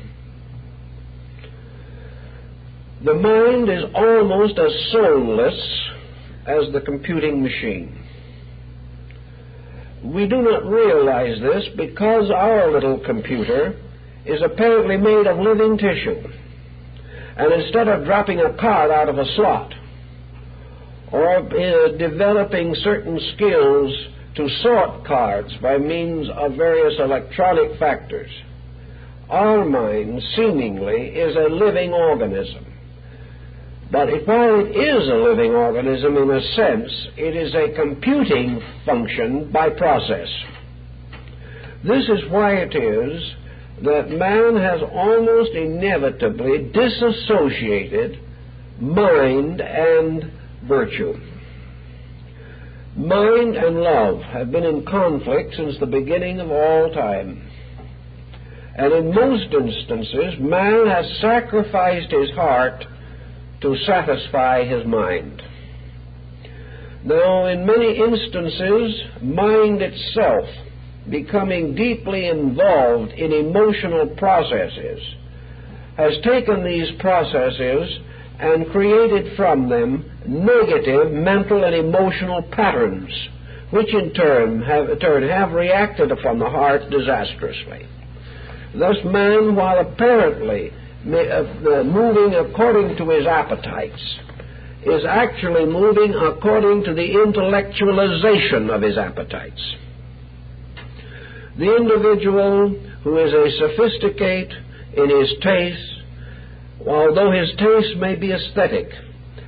The mind is almost as soulless as the computing machine. We do not realize this because our little computer is apparently made of living tissue. And instead of dropping a card out of a slot or developing certain skills to sort cards by means of various electronic factors, our mind seemingly is a living organism. But while it is a living organism in a sense, it is a computing function by process. This is why it is that man has almost inevitably disassociated mind and virtue. Mind and love have been in conflict since the beginning of all time. And in most instances, man has sacrificed his heart to satisfy his mind. Now, in many instances, mind itself, becoming deeply involved in emotional processes, has taken these processes and created from them negative mental and emotional patterns, which in turn have reacted upon the heart disastrously. Thus man, while apparently moving according to his appetites, is actually moving according to the intellectualization of his appetites. The individual who is a sophisticate in his tastes, although his taste may be aesthetic,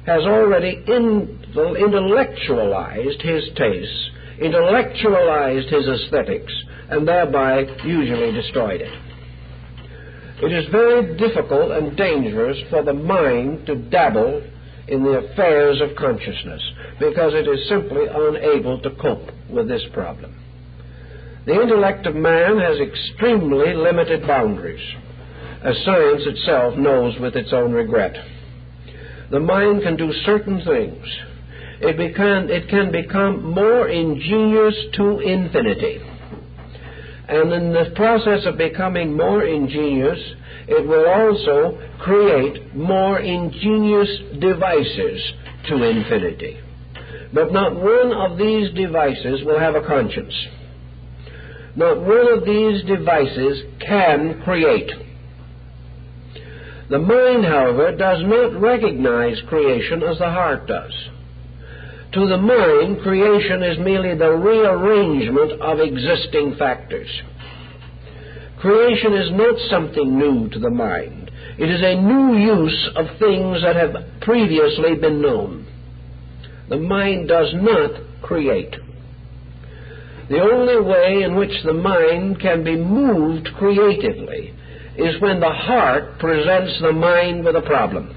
has already intellectualized his tastes, intellectualized his aesthetics, and thereby usually destroyed it. It is very difficult and dangerous for the mind to dabble in the affairs of consciousness because it is simply unable to cope with this problem. The intellect of man has extremely limited boundaries, as science itself knows with its own regret. The mind can do certain things. It can become more ingenious to infinity. And in the process of becoming more ingenious, it will also create more ingenious devices to infinity. But not one of these devices will have a conscience. Not one of these devices can create. The mind, however, does not recognize creation as the heart does. To the mind, creation is merely the rearrangement of existing factors. Creation is not something new to the mind. It is a new use of things that have previously been known. The mind does not create. The only way in which the mind can be moved creatively is when the heart presents the mind with a problem.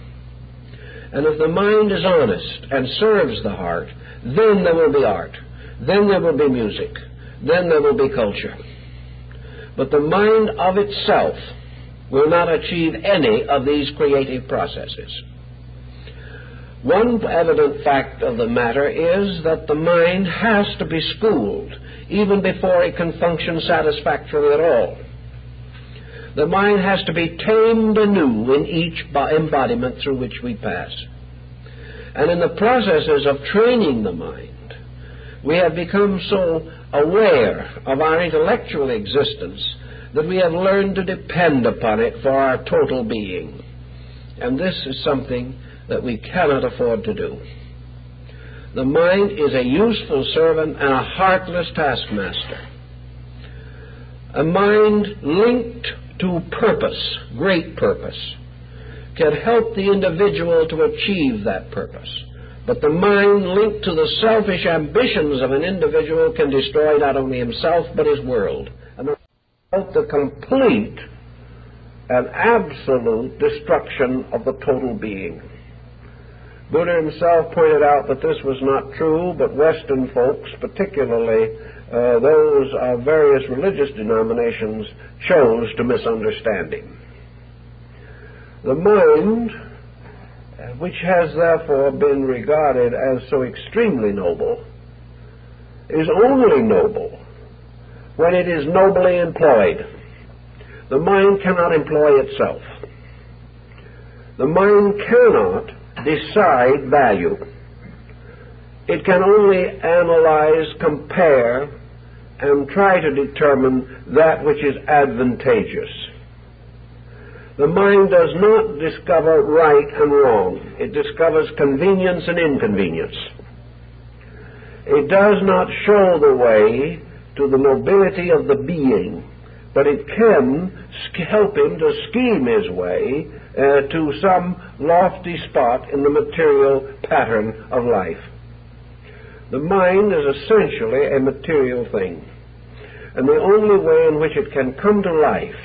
And if the mind is honest and serves the heart, then there will be art, then there will be music, then there will be culture. But the mind of itself will not achieve any of these creative processes. One evident fact of the matter is that the mind has to be schooled even before it can function satisfactorily at all. The mind has to be tamed anew in each embodiment through which we pass. And in the processes of training the mind, we have become so aware of our intellectual existence that we have learned to depend upon it for our total being. And this is something that we cannot afford to do. The mind is a useful servant and a heartless taskmaster. A mind linked to purpose, great purpose, can help the individual to achieve that purpose. But the mind linked to the selfish ambitions of an individual can destroy not only himself but his world. And the complete and absolute destruction of the total being. Buddha himself pointed out that this was not true, but Western folks, particularly those of various religious denominations, chose to misunderstand him. The mind, which has therefore been regarded as so extremely noble, is only noble when it is nobly employed. The mind cannot employ itself. The mind cannot decide value. It can only analyze, compare, and try to determine that which is advantageous. The mind does not discover right and wrong. It discovers convenience and inconvenience. It does not show the way to the nobility of the being, but it can help him to scheme his way to some lofty spot in the material pattern of life. The mind is essentially a material thing, and the only way in which it can come to life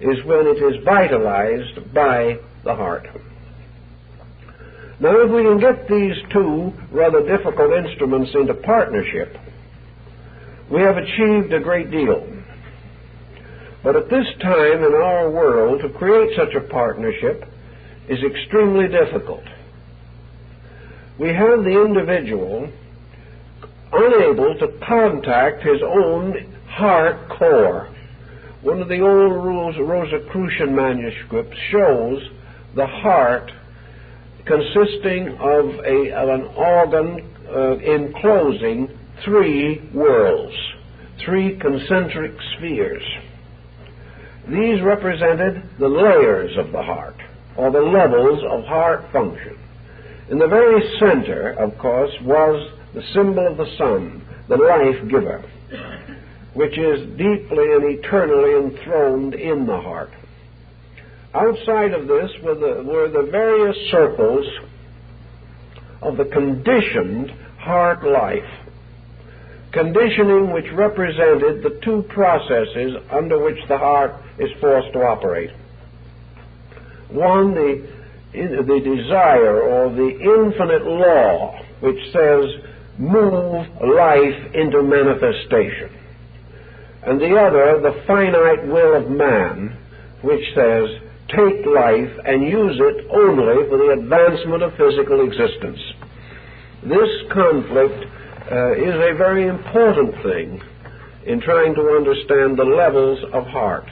is when it is vitalized by the heart. Now, if we can get these two rather difficult instruments into partnership, we have achieved a great deal. But at this time in our world, to create such a partnership is extremely difficult. We have the individual unable to contact his own heart core. One of the old Rosicrucian manuscripts shows the heart consisting of an organ enclosing three worlds, three concentric spheres. These represented the layers of the heart, or the levels of heart function. In the very center, of course, was the symbol of the sun, the life giver, which is deeply and eternally enthroned in the heart. Outside of this were the various circles of the conditioned heart life, conditioning which represented the two processes under which the heart is forced to operate. One, the desire or the infinite law which says move life into manifestation, and the other, the finite will of man, which says take life and use it only for the advancement of physical existence. This conflict is a very important thing in trying to understand the levels of heart,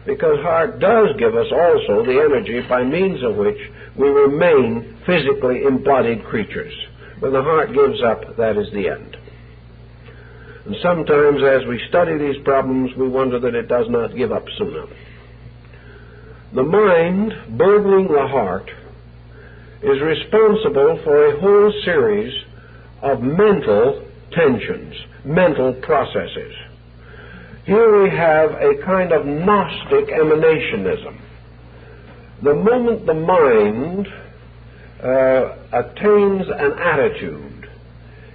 because heart does give us also the energy by means of which we remain physically embodied creatures. When the heart gives up, that is the end. And sometimes as we study these problems, we wonder that it does not give up sooner. The mind, burdening the heart, is responsible for a whole series of mental tensions, mental processes. Here we have a kind of Gnostic emanationism. The moment the mind attains an attitude,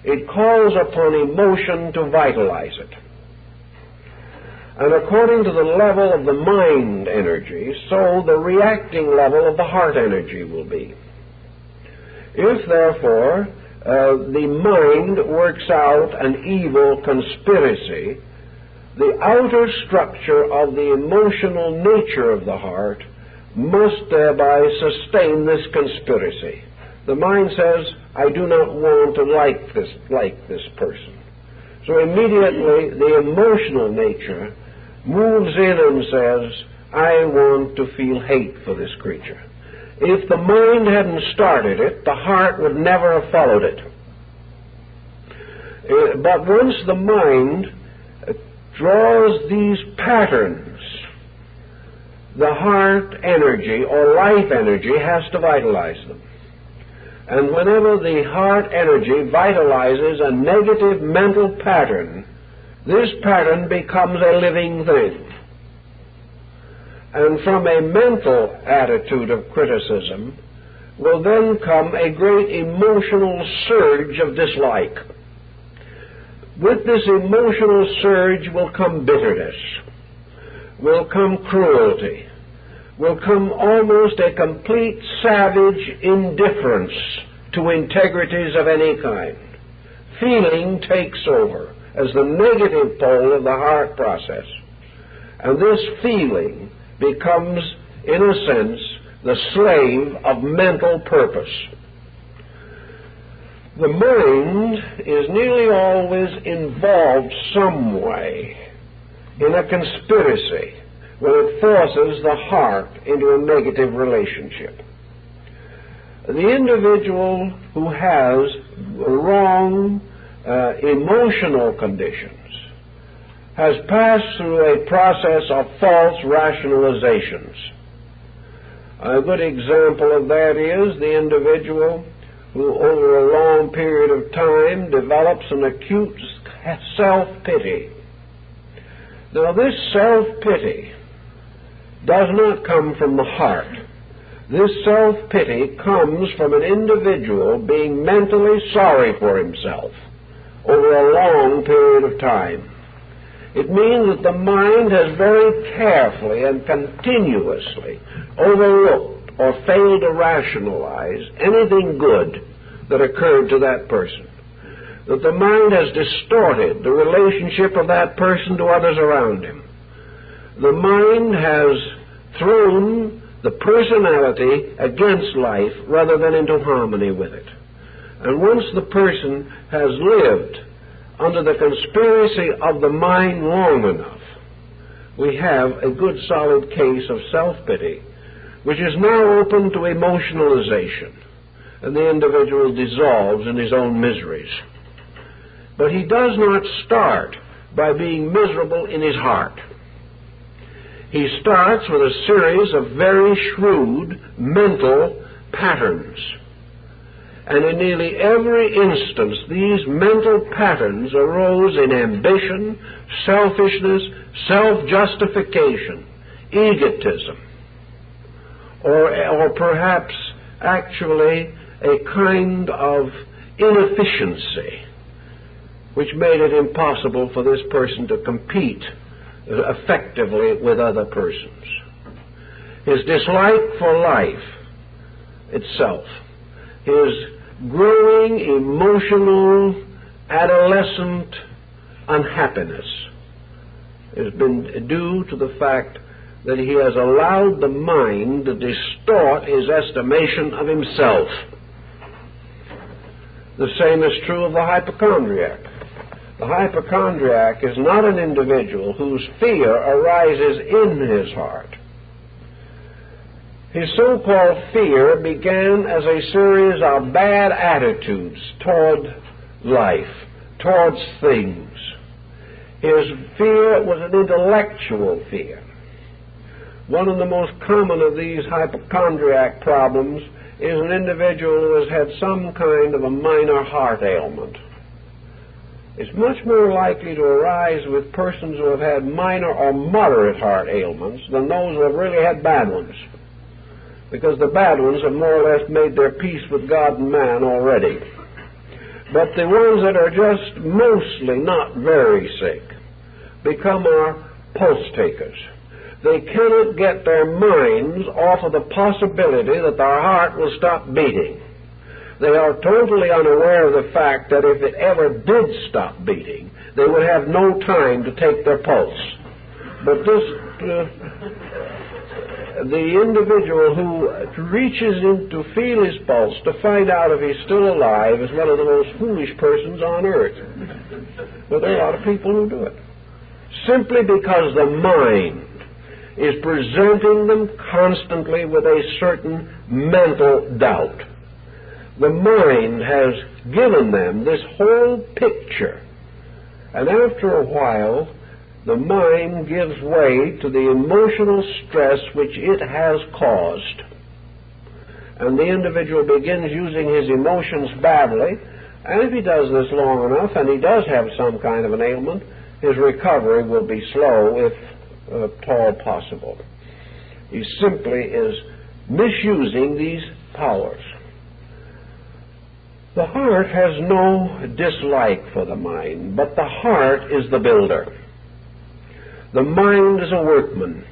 it calls upon emotion to vitalize it. And according to the level of the mind energy, so the reacting level of the heart energy will be. If, therefore, the mind works out an evil conspiracy, the outer structure of the emotional nature of the heart must thereby sustain this conspiracy. The mind says, I do not want to like this person. So immediately the emotional nature moves in and says, I want to feel hate for this creature. If the mind hadn't started it, the heart would never have followed it. But once the mind draws these patterns, the heart energy or life energy has to vitalize them. And whenever the heart energy vitalizes a negative mental pattern, this pattern becomes a living thing. And from a mental attitude of criticism will then come a great emotional surge of dislike. With this emotional surge will come bitterness, will come cruelty, will come almost a complete savage indifference to integrities of any kind. Feeling takes over as the negative pole of the heart process. And this feeling becomes, in a sense, the slave of mental purpose. The mind is nearly always involved some way in a conspiracy when it forces the heart into a negative relationship. The individual who has wrong emotional conditions has passed through a process of false rationalizations. A good example of that is the individual who over a long period of time time develops an acute self-pity. Now, this self-pity does not come from the heart. This self-pity comes from an individual being mentally sorry for himself over a long period of time. It means that the mind has very carefully and continuously overlooked or failed to rationalize anything good that occurred to that person. That the mind has distorted the relationship of that person to others around him. The mind has thrown the personality against life rather than into harmony with it. And once the person has lived under the conspiracy of the mind long enough, we have a good solid case of self-pity, which is now open to emotionalization, and the individual dissolves in his own miseries. But he does not start by being miserable in his heart. He starts with a series of very shrewd mental patterns. And in nearly every instance, these mental patterns arose in ambition, selfishness, self-justification, egotism, or perhaps actually a kind of inefficiency, which made it impossible for this person to compete effectively with other persons. His dislike for life itself, his growing emotional adolescent unhappiness has been due to the fact that he has allowed the mind to distort his estimation of himself. The same is true of the hypochondriac. The hypochondriac is not an individual whose fear arises in his heart. His so-called fear began as a series of bad attitudes toward life, towards things. His fear was an intellectual fear. One of the most common of these hypochondriac problems is an individual who has had some kind of a minor heart ailment. It's much more likely to arise with persons who have had minor or moderate heart ailments than those who have really had bad ones, because the bad ones have more or less made their peace with God and man already. But the ones that are just mostly not very sick become our pulse takers. They cannot get their minds off of the possibility that their heart will stop beating. They are totally unaware of the fact that if it ever did stop beating, they would have no time to take their pulse. But the individual who reaches in to feel his pulse to find out if he's still alive is one of the most foolish persons on earth. But there are a lot of people who do it, simply because the mind is presenting them constantly with a certain mental doubt. The mind has given them this whole picture, and after a while the mind gives way to the emotional stress which it has caused, and the individual begins using his emotions badly, and if he does this long enough, and he does have some kind of an ailment, his recovery will be slow, if at all possible. He simply is misusing these powers. The heart has no dislike for the mind, but the heart is the builder. The mind is a workman.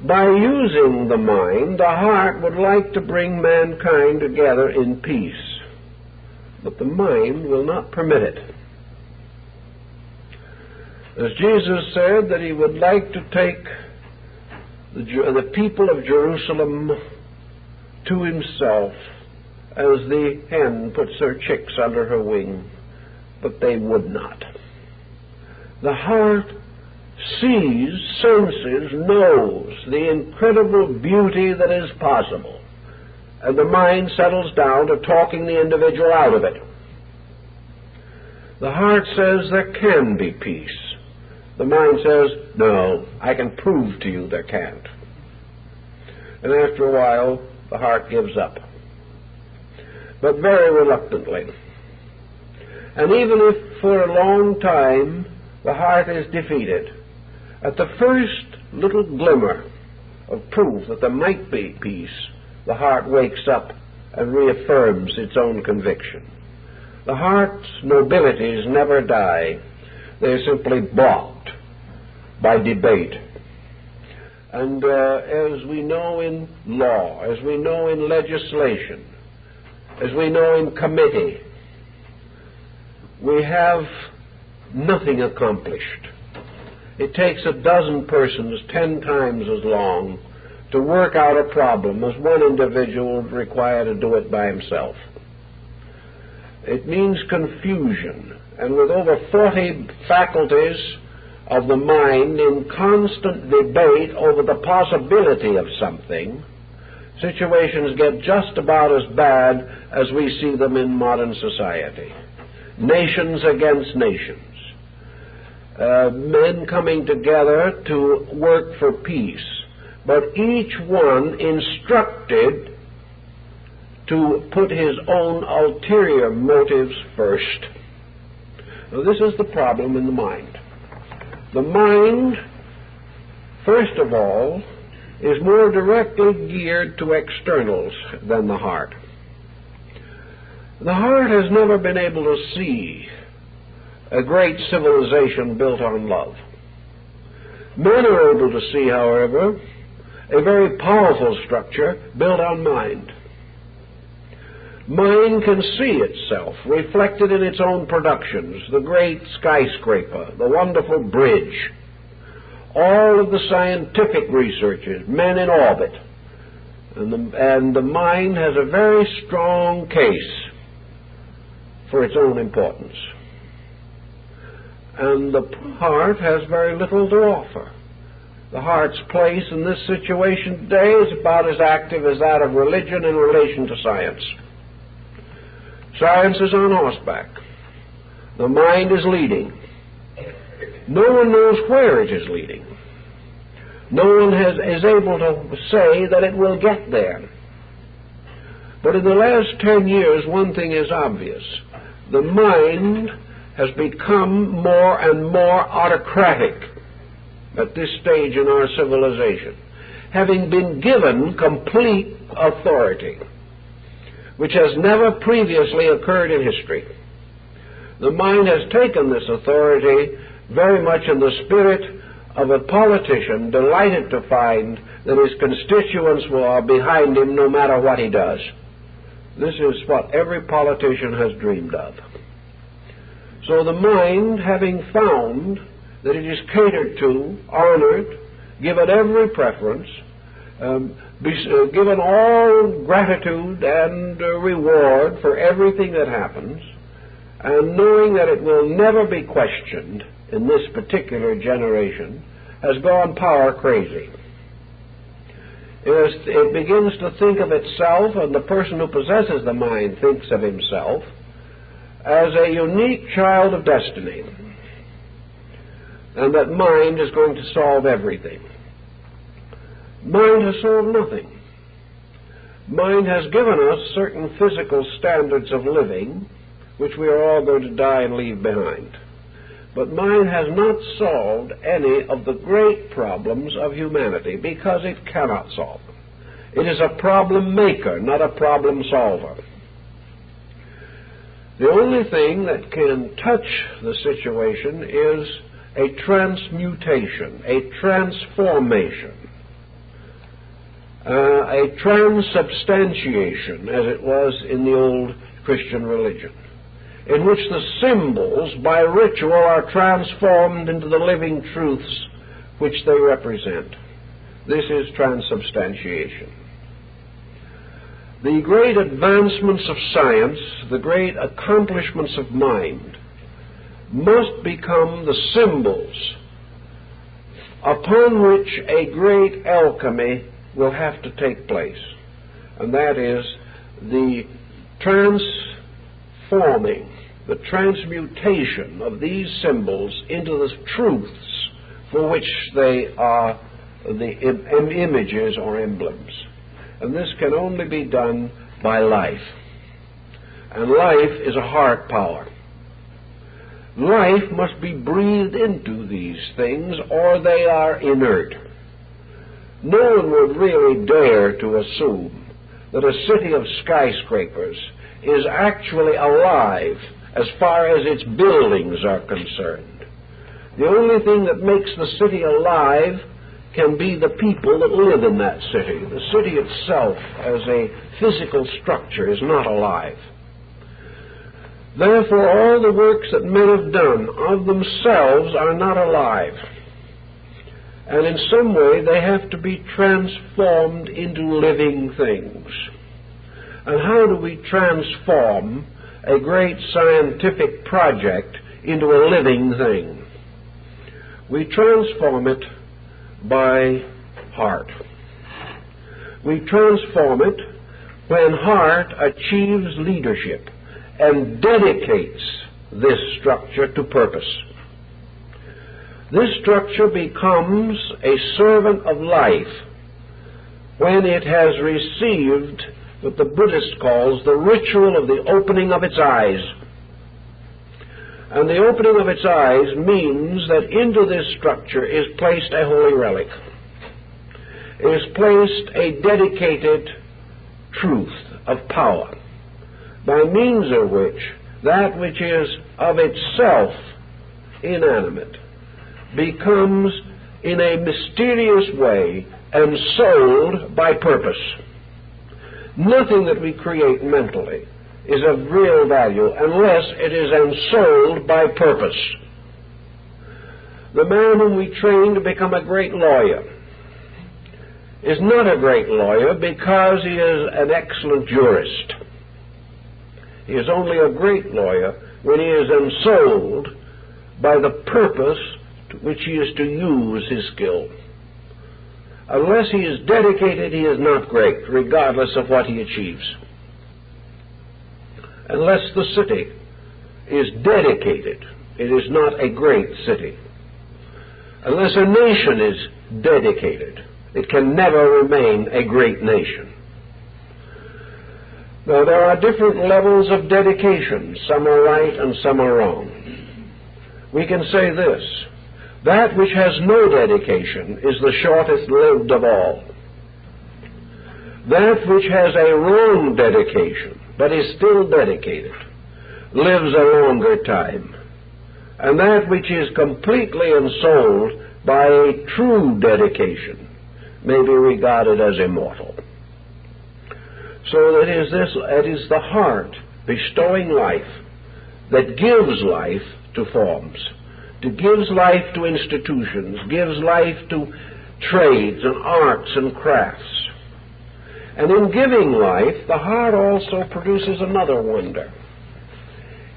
By using the mind, the heart would like to bring mankind together in peace, but the mind will not permit it. As Jesus said that he would like to take the people of Jerusalem to himself as the hen puts her chicks under her wing, but they would not. The heart sees, senses, knows the incredible beauty that is possible, and the mind settles down to talking the individual out of it. The heart says there can be peace. The mind says, no, I can prove to you there can't. And after a while, the heart gives up. But very reluctantly. And even if for a long time the heart is defeated, at the first little glimmer of proof that there might be peace, the heart wakes up and reaffirms its own conviction. The heart's nobilities never die. They're simply blocked by debate. And as we know in law, as we know in legislation, as we know in committee, we have nothing accomplished. It takes a dozen persons 10 times as long to work out a problem as one individual would require to do it by himself. It means confusion, and with over 40 faculties of the mind in constant debate over the possibility of something, situations get just about as bad as we see them in modern society. Nations against nations. Men coming together to work for peace, but each one instructed to put his own ulterior motives first. Now, this is the problem in the mind. The mind, first of all, is more directly geared to externals than the heart. The heart has never been able to see a great civilization built on love. Men are able to see, however, a very powerful structure built on mind. Mind can see itself reflected in its own productions, the great skyscraper, the wonderful bridge, all of the scientific researches, men in orbit. And the mind has a very strong case for its own importance. And the heart has very little to offer. The heart's place in this situation today is about as active as that of religion in relation to science. Science is on horseback. The mind is leading. No one knows where it is leading. No one is able to say that it will get there. But in the last 10 years, one thing is obvious. The mind has become more and more autocratic at this stage in our civilization, having been given complete authority, which has never previously occurred in history. The mind has taken this authority very much in the spirit of a politician delighted to find that his constituents are behind him no matter what he does. This is what every politician has dreamed of. So the mind, having found that it is catered to, honored, given every preference, given all gratitude and reward for everything that happens, and knowing that it will never be questioned in this particular generation, has gone power crazy. It begins to think of itself, and the person who possesses the mind thinks of himself, as a unique child of destiny, and that mind is going to solve everything. Mind has solved nothing. Mind has given us certain physical standards of living, which we are all going to die and leave behind. But mind has not solved any of the great problems of humanity, because it cannot solve them. It is a problem maker, not a problem solver. The only thing that can touch the situation is a transmutation, a transformation, a transubstantiation, as it was in the old Christian religion, in which the symbols by ritual are transformed into the living truths which they represent. This is transubstantiation. The great advancements of science, the great accomplishments of mind, must become the symbols upon which a great alchemy will have to take place, and that is the transforming, the transmutation of these symbols into the truths for which they are the images or emblems. And this can only be done by life. And life is a heart power. Life must be breathed into these things, or they are inert. No one would really dare to assume that a city of skyscrapers is actually alive as far as its buildings are concerned. The only thing that makes the city alive can be the people that live in that city. The city itself as a physical structure is not alive. Therefore, all the works that men have done of themselves are not alive. And in some way they have to be transformed into living things. And how do we transform a great scientific project into a living thing? We transform it by heart. We transform it when heart achieves leadership and dedicates this structure to purpose. This structure becomes a servant of life when it has received what the Buddhist calls the ritual of the opening of its eyes. And the opening of its eyes means that into this structure is placed a holy relic. Is placed a dedicated truth of power, by means of which that which is of itself inanimate becomes in a mysterious way ensouled by purpose. Nothing that we create mentally is of real value unless it is ensouled by purpose. The man whom we train to become a great lawyer is not a great lawyer because he is an excellent jurist. He is only a great lawyer when he is ensouled by the purpose to which he is to use his skill. Unless he is dedicated, he is not great, regardless of what he achieves. Unless the city is dedicated, it is not a great city. Unless a nation is dedicated, it can never remain a great nation. Now, there are different levels of dedication. Some are right and some are wrong. We can say this: that which has no dedication is the shortest lived of all. That which has a wrong dedication, but is still dedicated, lives a longer time. And that which is completely ensouled by a true dedication may be regarded as immortal. So it is the heart bestowing life that gives life to forms, that gives life to institutions, gives life to trades and arts and crafts. And in giving life, the heart also produces another wonder.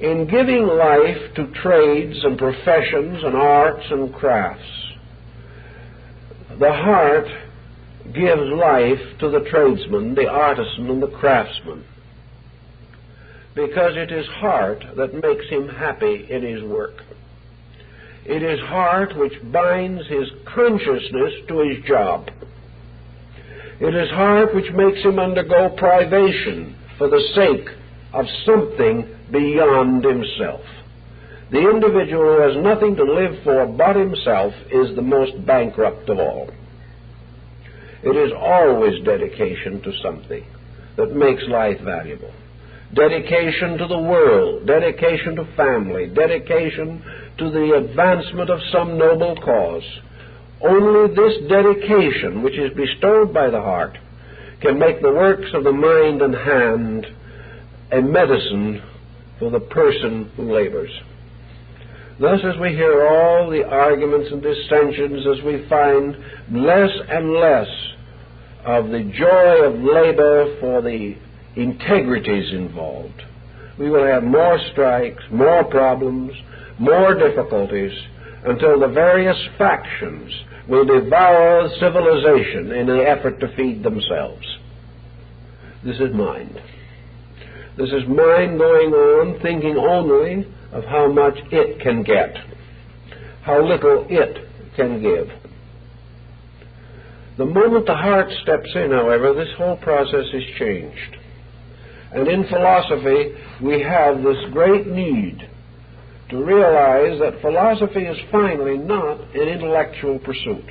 In giving life to trades and professions and arts and crafts, the heart gives life to the tradesman, the artisan, and the craftsman, because it is heart that makes him happy in his work. It is heart which binds his consciousness to his job. It is heart which makes him undergo privation for the sake of something beyond himself. The individual who has nothing to live for but himself is the most bankrupt of all. It is always dedication to something that makes life valuable. Dedication to the world, dedication to family, dedication to the advancement of some noble cause. Only this dedication, which is bestowed by the heart, can make the works of the mind and hand a medicine for the person who labors. Thus, as we hear all the arguments and dissensions, as we find less and less of the joy of labor for the integrities involved, we will have more strikes, more problems, more difficulties, until the various factions will devour civilization in an effort to feed themselves. This is mind. This is mind going on, thinking only of how much it can get, how little it can give. The moment the heart steps in, however, this whole process is changed. And in philosophy, we have this great need to realize that philosophy is finally not an intellectual pursuit.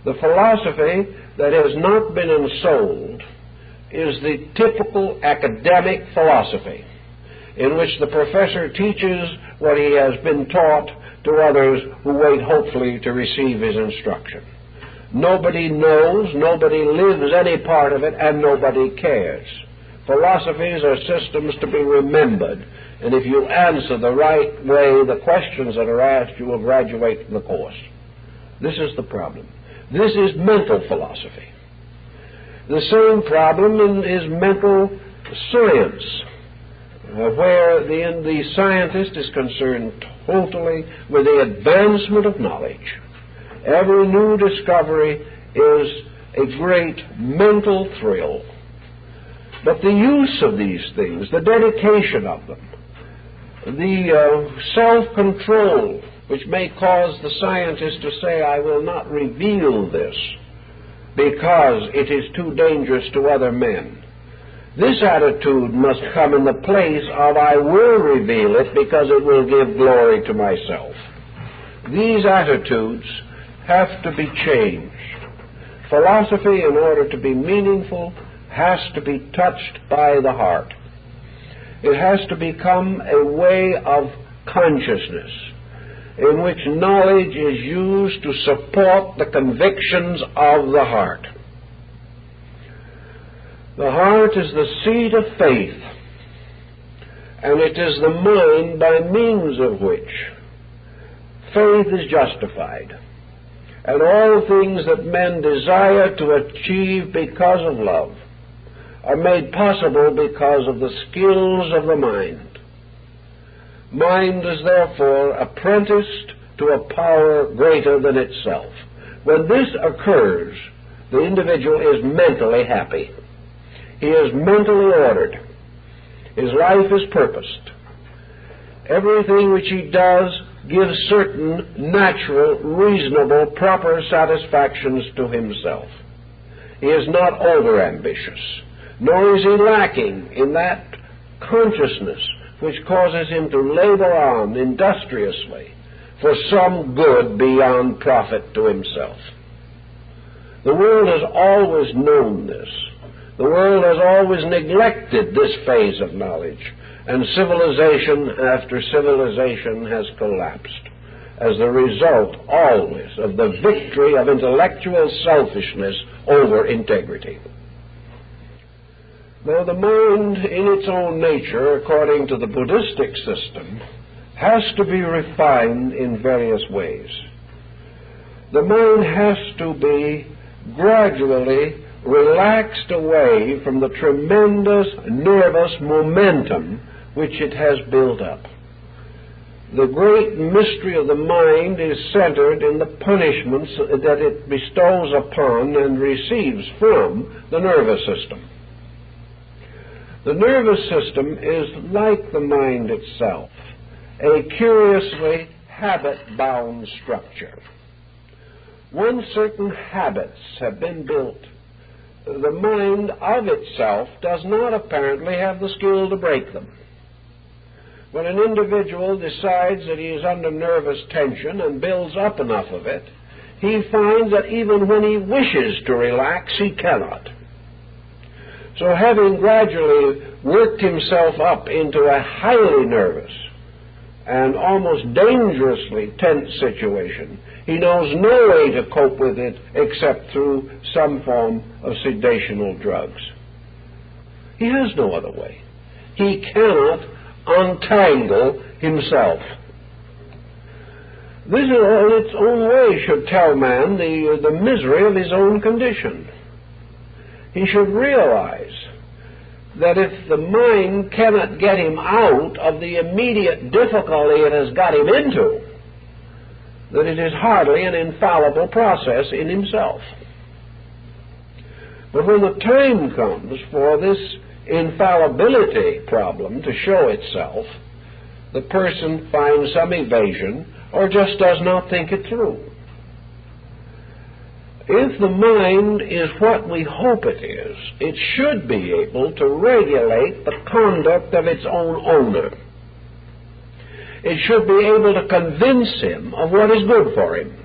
The philosophy that has not been ensouled is the typical academic philosophy, in which the professor teaches what he has been taught to others who wait hopefully to receive his instruction. Nobody knows, nobody lives any part of it, and nobody cares. Philosophies are systems to be remembered, and if you answer the right way the questions that are asked, you will graduate from the course. This is the problem. This is mental philosophy. The same problem is mental science, where the scientist is concerned totally with the advancement of knowledge. Every new discovery is a great mental thrill. But the use of these things, the dedication of them, the self-control which may cause the scientist to say, I will not reveal this because it is too dangerous to other men. This attitude must come in the place of, I will reveal it because it will give glory to myself. These attitudes have to be changed. Philosophy, in order to be meaningful, has to be touched by the heart. It has to become a way of consciousness in which knowledge is used to support the convictions of the heart. The heart is the seat of faith, and it is the mind by means of which faith is justified, and all things that men desire to achieve because of love are made possible because of the skills of the mind. Mind is therefore apprenticed to a power greater than itself. When this occurs, the individual is mentally happy. He is mentally ordered. His life is purposed. Everything which he does gives certain natural, reasonable, proper satisfactions to himself. He is not over-ambitious, nor is he lacking in that consciousness which causes him to labor on industriously for some good beyond profit to himself. The world has always known this. The world has always neglected this phase of knowledge, and civilization after civilization has collapsed as the result always of the victory of intellectual selfishness over integrity. Now, the mind, in its own nature, according to the Buddhistic system, has to be refined in various ways. The mind has to be gradually relaxed away from the tremendous nervous momentum which it has built up. The great mystery of the mind is centered in the punishments that it bestows upon and receives from the nervous system. The nervous system is like the mind itself, a curiously habit-bound structure. Once certain habits have been built, the mind of itself does not apparently have the skill to break them. When an individual decides that he is under nervous tension and builds up enough of it, he finds that even when he wishes to relax, he cannot. So having gradually worked himself up into a highly nervous and almost dangerously tense situation, he knows no way to cope with it except through some form of sedational drugs. He has no other way. He cannot untangle himself. This in its own way should tell man the misery of his own condition. He should realize that if the mind cannot get him out of the immediate difficulty it has got him into, that it is hardly an infallible process in himself. But when the time comes for this infallibility problem to show itself, the person finds some evasion or just does not think it through. If the mind is what we hope it is, it should be able to regulate the conduct of its own owner. It should be able to convince him of what is good for him.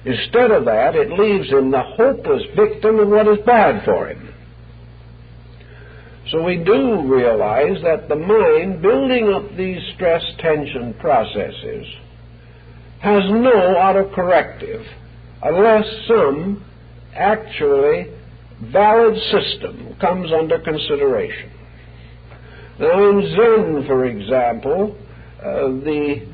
Instead of that, it leaves him the hopeless victim of what is bad for him. So we do realize that the mind, building up these stress-tension processes, has no autocorrective unless some actually valid system comes under consideration. Now in Zen, for example, the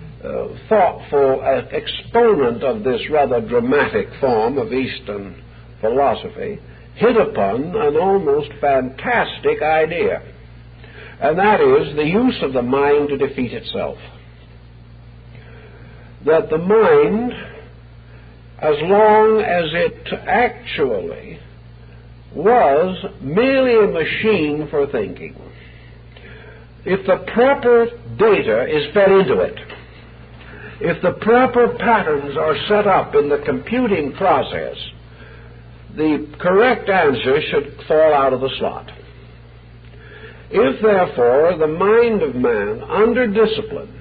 thoughtful exponent of this rather dramatic form of Eastern philosophy hit upon an almost fantastic idea, and that is the use of the mind to defeat itself. That the mind, as long as it actually was merely a machine for thinking, if the proper data is fed into it, if the proper patterns are set up in the computing process, the correct answer should fall out of the slot. If, therefore, the mind of man, under discipline,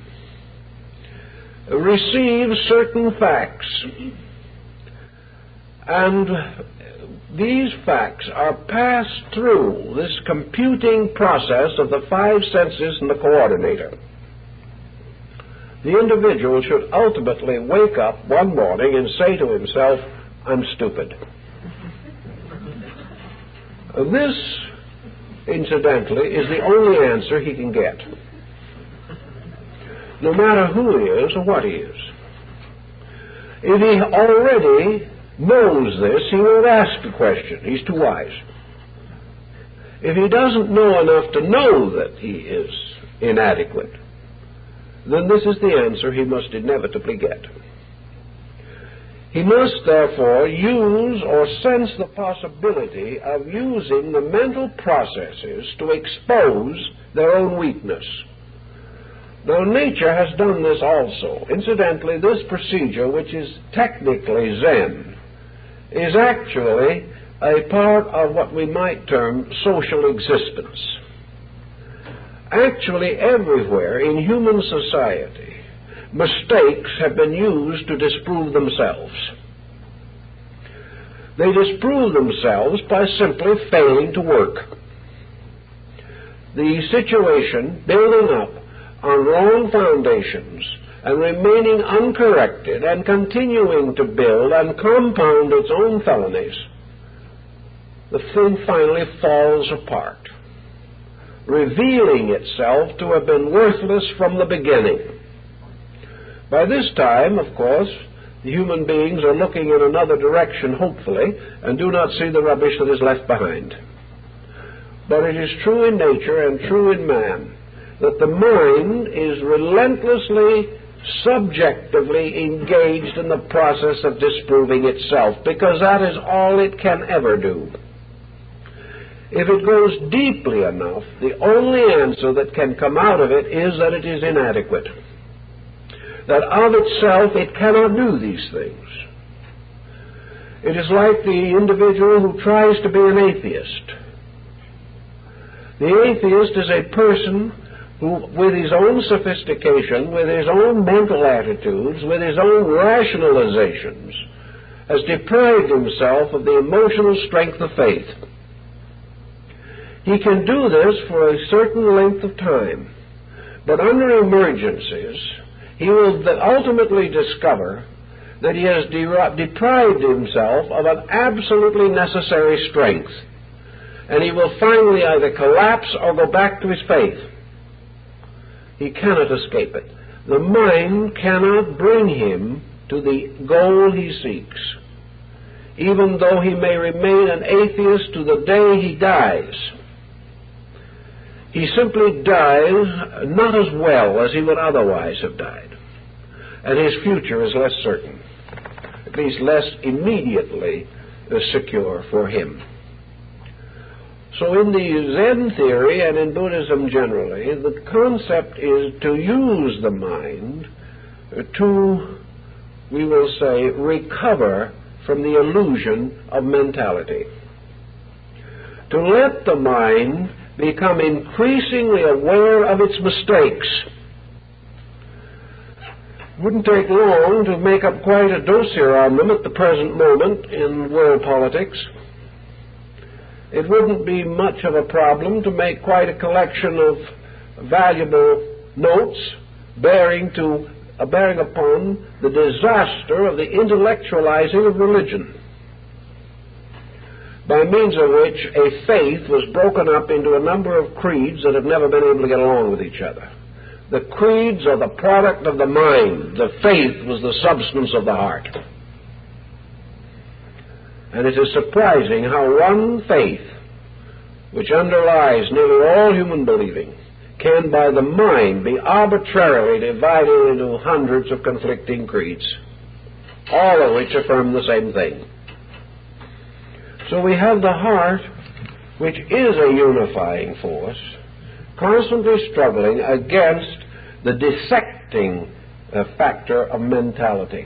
receives certain facts, and these facts are passed through this computing process of the five senses and the coordinator, the individual should ultimately wake up one morning and say to himself, "I'm stupid." This, incidentally, is the only answer he can get, no matter who he is or what he is. If he already knows this, he won't ask the question. He's too wise. If he doesn't know enough to know that he is inadequate, then this is the answer he must inevitably get. He must, therefore, use or sense the possibility of using the mental processes to expose their own weakness. Now, nature has done this also. Incidentally, this procedure, which is technically Zen, is actually a part of what we might term social existence. Actually, everywhere in human society, mistakes have been used to disprove themselves. They disprove themselves by simply failing to work. The situation building up on wrong foundations and remaining uncorrected and continuing to build and compound its own felonies, the thing finally falls apart, revealing itself to have been worthless from the beginning. By this time, of course, the human beings are looking in another direction, hopefully, and do not see the rubbish that is left behind. But it is true in nature and true in man that the mind is relentlessly, subjectively engaged in the process of disproving itself, because that is all it can ever do. If it goes deeply enough, the only answer that can come out of it is that it is inadequate, that of itself it cannot do these things. It is like the individual who tries to be an atheist. The atheist is a person who, with his own sophistication, with his own mental attitudes, with his own rationalizations, has deprived himself of the emotional strength of faith. He can do this for a certain length of time, but under emergencies, he will ultimately discover that he has deprived himself of an absolutely necessary strength, and he will finally either collapse or go back to his faith. He cannot escape it. The mind cannot bring him to the goal he seeks, even though he may remain an atheist to the day he dies. He simply dies not as well as he would otherwise have died, and his future is less certain, at least less immediately secure for him. So in the Zen theory and in Buddhism generally, the concept is to use the mind to, we will say, recover from the illusion of mentality. To let the mind become increasingly aware of its mistakes Wouldn't take long to make up quite a dossier on them at the present moment in world politics. It wouldn't be much of a problem to make quite a collection of valuable notes bearing upon the disaster of the intellectualizing of religion, by means of which a faith was broken up into a number of creeds that have never been able to get along with each other. The creeds are the product of the mind. The faith was the substance of the heart. And it is surprising how one faith, which underlies nearly all human believing, can by the mind be arbitrarily divided into hundreds of conflicting creeds, all of which affirm the same thing. So we have the heart, which is a unifying force, constantly struggling against the dissecting factor of mentality.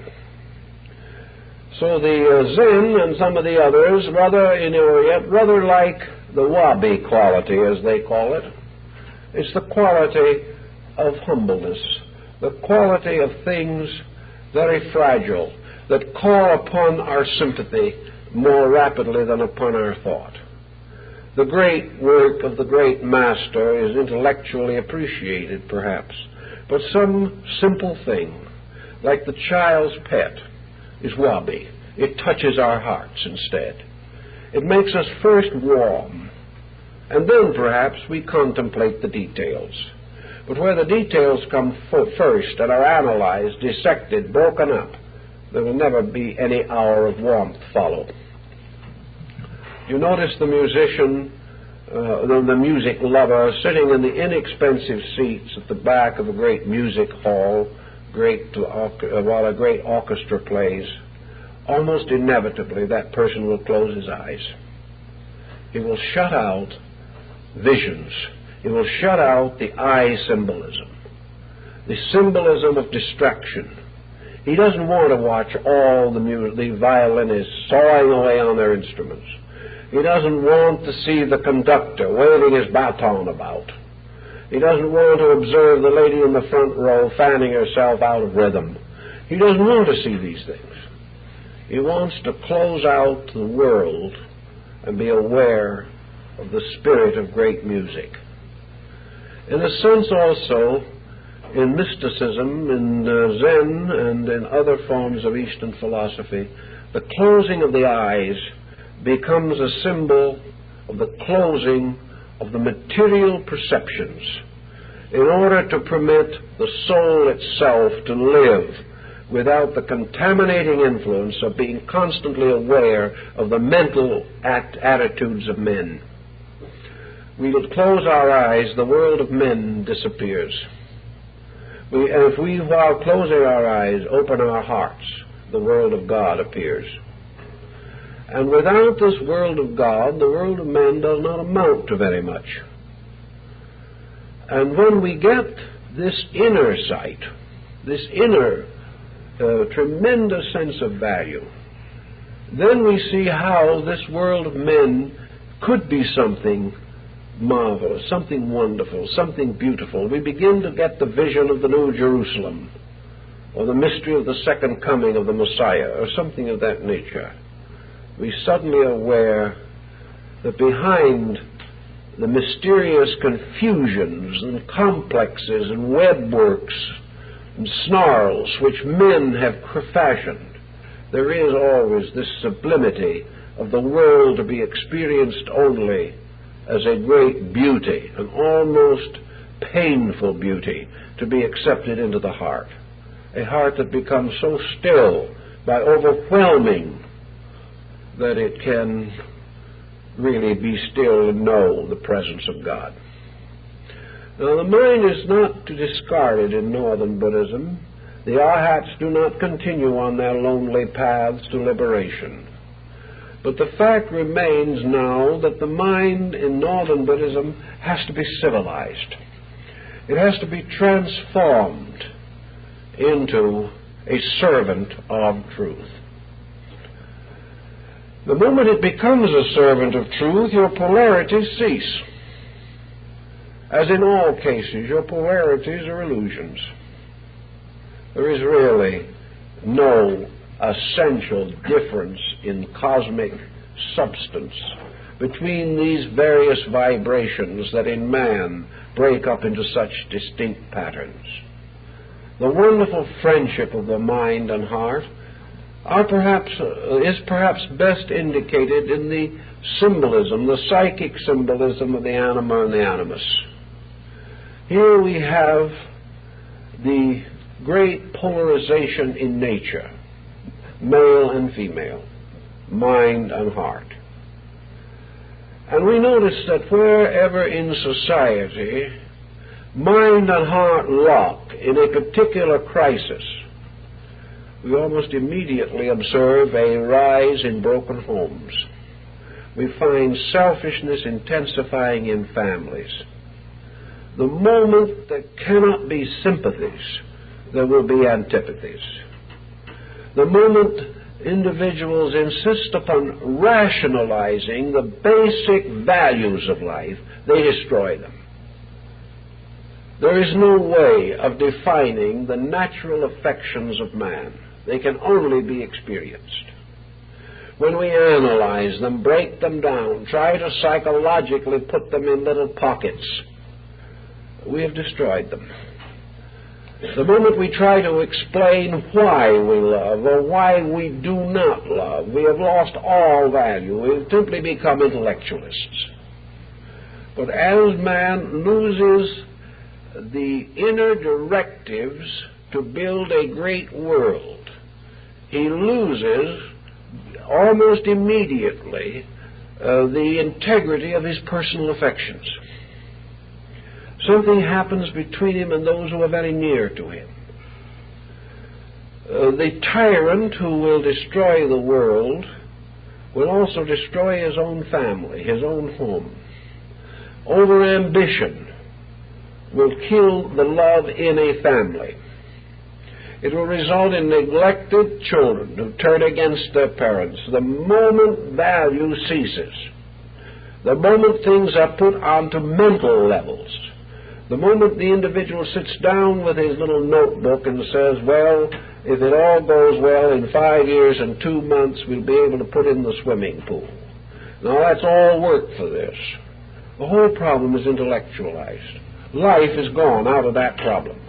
So the Zen and some of the others, rather like the wabi quality, as they call it. It's the quality of humbleness, the quality of things very fragile, that call upon our sympathy more rapidly than upon our thought. The great work of the great master is intellectually appreciated, perhaps, but some simple thing, like the child's pet, is wabi. It touches our hearts instead. It makes us first warm, and then perhaps we contemplate the details. But where the details come first and are analyzed, dissected, broken up, there will never be any hour of warmth followed. You notice the musician, the music lover, sitting in the inexpensive seats at the back of a great music hall, while a great orchestra plays. Almost inevitably, that person will close his eyes. He will shut out visions. He will shut out the eye symbolism, the symbolism of distraction. He doesn't want to watch all the violinists sawing away on their instruments. He doesn't want to see the conductor waving his baton about. He doesn't want to observe the lady in the front row fanning herself out of rhythm. He doesn't want to see these things. He wants to close out the world and be aware of the spirit of great music. In a sense also, in mysticism, in Zen, and in other forms of Eastern philosophy, the closing of the eyes becomes a symbol of the closing of the material perceptions in order to permit the soul itself to live without the contaminating influence of being constantly aware of the mental attitudes of men. We will close our eyes, the world of men disappears. If we, while closing our eyes, open our hearts, the world of God appears. And without this world of God, the world of men does not amount to very much. And when we get this inner sight, this inner tremendous sense of value, then we see how this world of men could be something marvelous, something wonderful, something beautiful. We begin to get the vision of the New Jerusalem, or the mystery of the second coming of the Messiah, or something of that nature. We suddenly are aware that behind the mysterious confusions and complexes and webworks and snarls which men have fashioned, there is always this sublimity of the world to be experienced only as a great beauty, an almost painful beauty, to be accepted into the heart. A heart that becomes so still by overwhelming that it can really be still and know the presence of God. Now, the mind is not to discard it in Northern Buddhism. The Arhats do not continue on their lonely paths to liberation. But the fact remains now that the mind in Northern Buddhism has to be civilized. It has to be transformed into a servant of truth. The moment it becomes a servant of truth, your polarities cease. As in all cases, your polarities are illusions. There is really no essential difference in cosmic substance between these various vibrations that in man break up into such distinct patterns. The wonderful friendship of the mind and heart is perhaps best indicated in the symbolism, the psychic symbolism of the anima and the animus. Here we have the great polarization in nature, male and female, mind and heart. And we notice that wherever in society mind and heart lock in a particular crisis, we almost immediately observe a rise in broken homes. We find selfishness intensifying in families. The moment there cannot be sympathies, there will be antipathies. The moment individuals insist upon rationalizing the basic values of life, they destroy them. There is no way of defining the natural affections of man. They can only be experienced. When we analyze them, break them down, try to psychologically put them in little pockets, we have destroyed them. The moment we try to explain why we love or why we do not love, we have lost all value. We have simply become intellectualists. But as man loses the inner directives to build a great world, he loses almost immediately the integrity of his personal affections. Something happens between him and those who are very near to him. The tyrant who will destroy the world will also destroy his own family, his own home. Overambition will kill the love in a family. It will result in neglected children who turn against their parents. The moment value ceases, the moment things are put onto mental levels, the moment the individual sits down with his little notebook and says, well, if it all goes well, in 5 years and 2 months we'll be able to put in the swimming pool. Now that's all work for this. The whole problem is intellectualized. Life is gone out of that problem.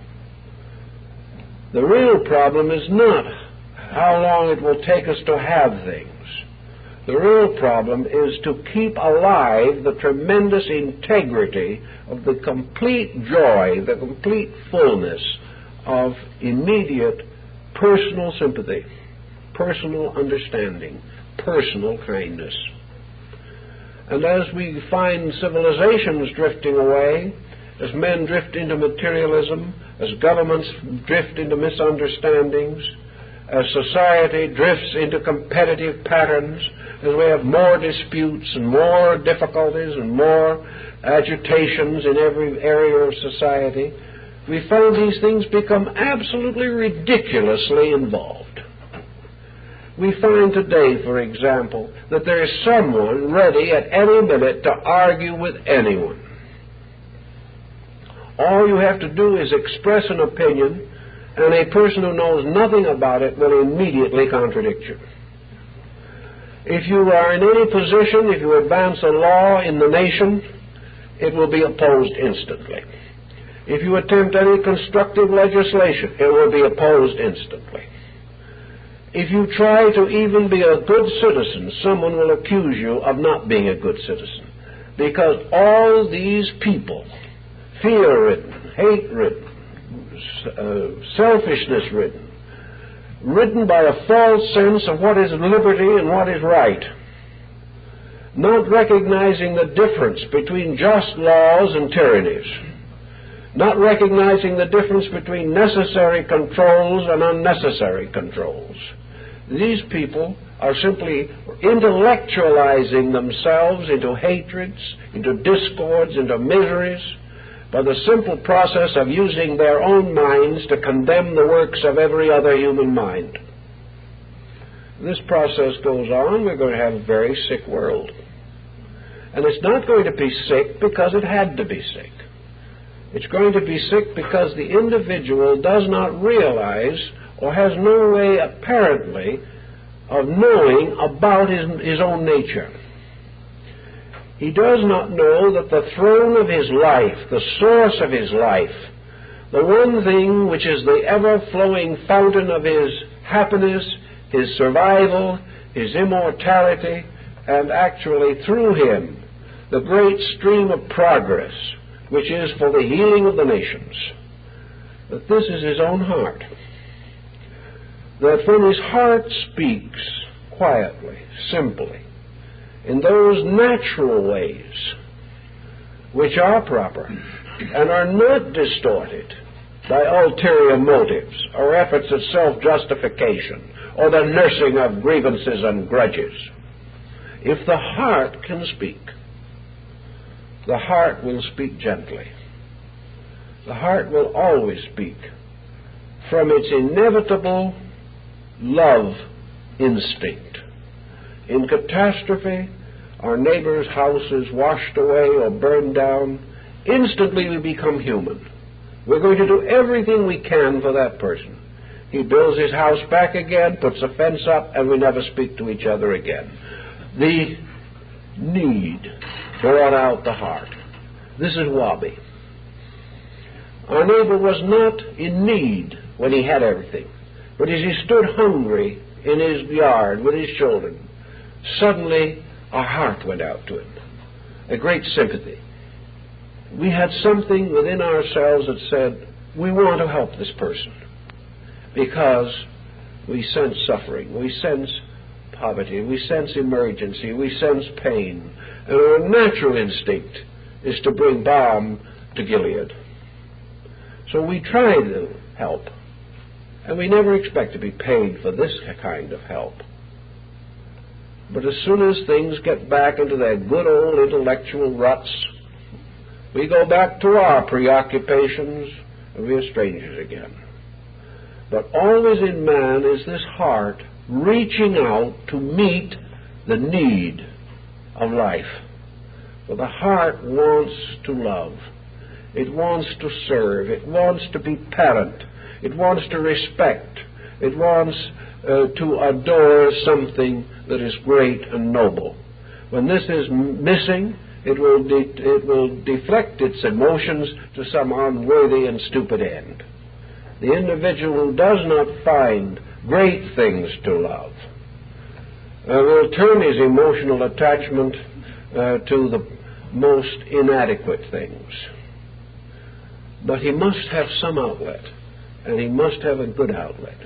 The real problem is not how long it will take us to have things. The real problem is to keep alive the tremendous integrity of the complete joy, the complete fullness of immediate personal sympathy, personal understanding, personal kindness. And as we find civilizations drifting away, as men drift into materialism, as governments drift into misunderstandings, as society drifts into competitive patterns, as we have more disputes and more difficulties and more agitations in every area of society, we find these things become absolutely ridiculously involved. We find today, for example, that there is someone ready at any minute to argue with anyone. All you have to do is express an opinion, and a person who knows nothing about it will immediately contradict you. If you are in any position, if you advance a law in the nation, it will be opposed instantly. If you attempt any constructive legislation, it will be opposed instantly. If you try to even be a good citizen, someone will accuse you of not being a good citizen. Because all these people, fear-ridden, hate-ridden, selfishness-ridden, ridden by a false sense of what is liberty and what is right, not recognizing the difference between just laws and tyrannies, not recognizing the difference between necessary controls and unnecessary controls. These people are simply intellectualizing themselves into hatreds, into discords, into miseries, by the simple process of using their own minds to condemn the works of every other human mind. This process goes on, we're going to have a very sick world. And it's not going to be sick because it had to be sick. It's going to be sick because the individual does not realize or has no way apparently of knowing about his own nature. He does not know that the throne of his life, the source of his life, the one thing which is the ever-flowing fountain of his happiness, his survival, his immortality, and actually through him, the great stream of progress, which is for the healing of the nations, that this is his own heart. That when his heart speaks quietly, simply, in those natural ways which are proper and are not distorted by ulterior motives or efforts at self-justification or the nursing of grievances and grudges, if the heart can speak, the heart will speak gently. The heart will always speak from its inevitable love instinct. In catastrophe, our neighbor's house is washed away or burned down. Instantly we become human. We're going to do everything we can for that person. He builds his house back again, puts a fence up, and we never speak to each other again. The need brought out the heart. This is Wabi. Our neighbor was not in need when he had everything, but as he stood hungry in his yard with his children, suddenly our heart went out to him, a great sympathy. We had something within ourselves that said, we want to help this person, because we sense suffering, we sense poverty, we sense emergency, we sense pain, and our natural instinct is to bring balm to Gilead. So we try to help, and we never expect to be paid for this kind of help. But as soon as things get back into their good old intellectual ruts, we go back to our preoccupations, and we are strangers again. But always in man is this heart reaching out to meet the need of life. For the heart wants to love. It wants to serve. It wants to be parent. It wants to respect. It wants to adore something that is great and noble. When this is missing, it will deflect its emotions to some unworthy and stupid end. The individual who does not find great things to love will turn his emotional attachment to the most inadequate things. But he must have some outlet, and he must have a good outlet.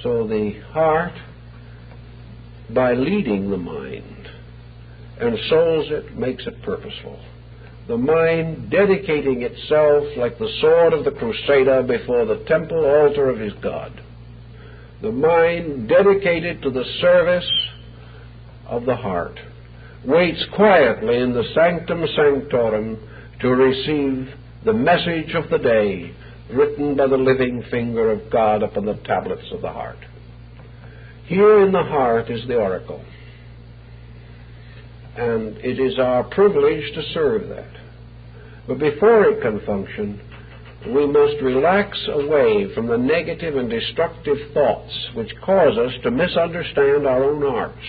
So the heart, by leading the mind, ensouls it, makes it purposeful. The mind dedicating itself like the sword of the crusader before the temple altar of his God. The mind dedicated to the service of the heart waits quietly in the sanctum sanctorum to receive the message of the day written by the living finger of God upon the tablets of the heart. Here in the heart is the oracle, and it is our privilege to serve that. But before it can function, we must relax away from the negative and destructive thoughts which cause us to misunderstand our own hearts.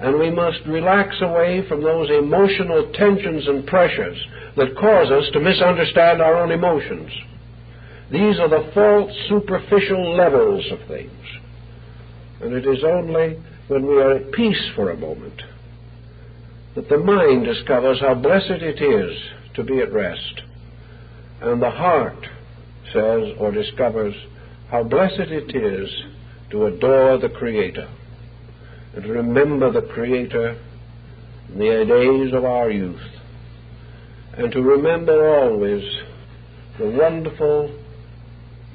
And we must relax away from those emotional tensions and pressures that cause us to misunderstand our own emotions. These are the false, superficial levels of things. And it is only when we are at peace for a moment that the mind discovers how blessed it is to be at rest. And the heart says or discovers how blessed it is to adore the Creator and to remember the Creator in the days of our youth, and to remember always the wonderful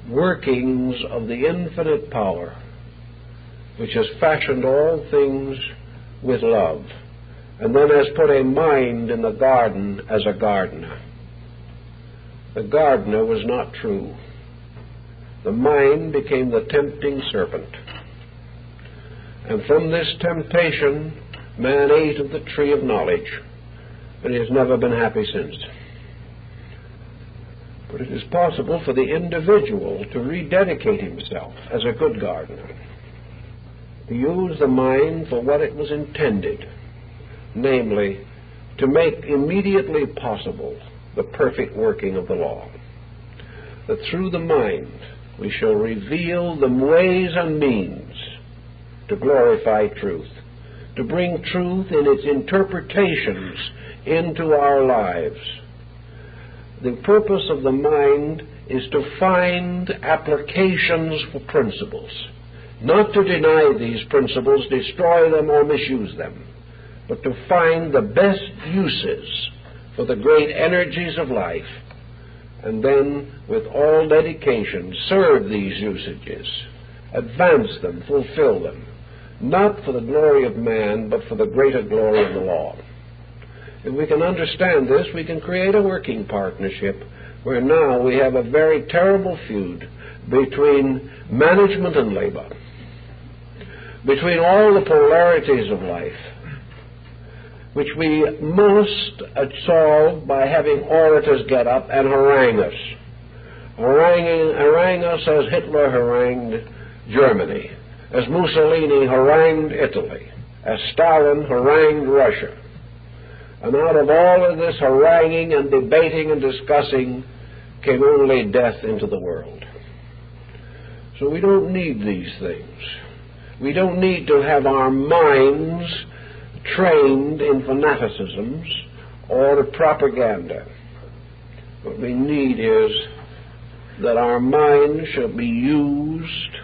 workings of the infinite power which has fashioned all things with love, and then has put a mind in the garden as a gardener. The gardener was not true. The mind became the tempting serpent. And from this temptation, man ate of the tree of knowledge, and he has never been happy since. But it is possible for the individual to rededicate himself as a good gardener, to use the mind for what it was intended, namely, to make immediately possible the perfect working of the law. That through the mind we shall reveal the ways and means to glorify truth, to bring truth in its interpretations into our lives. The purpose of the mind is to find applications for principles, not to deny these principles, destroy them, or misuse them, but to find the best uses for the great energies of life, and then, with all dedication, serve these usages, advance them, fulfill them, not for the glory of man, but for the greater glory of the law. If we can understand this, we can create a working partnership where now we have a very terrible feud between management and labor, between all the polarities of life, which we must solve by having orators get up and harangue us. Harangue us as Hitler harangued Germany, as Mussolini harangued Italy, as Stalin harangued Russia. And out of all of this haranguing and debating and discussing came only death into the world. So we don't need these things. We don't need to have our minds trained in fanaticisms or propaganda. What we need is that our minds shall be used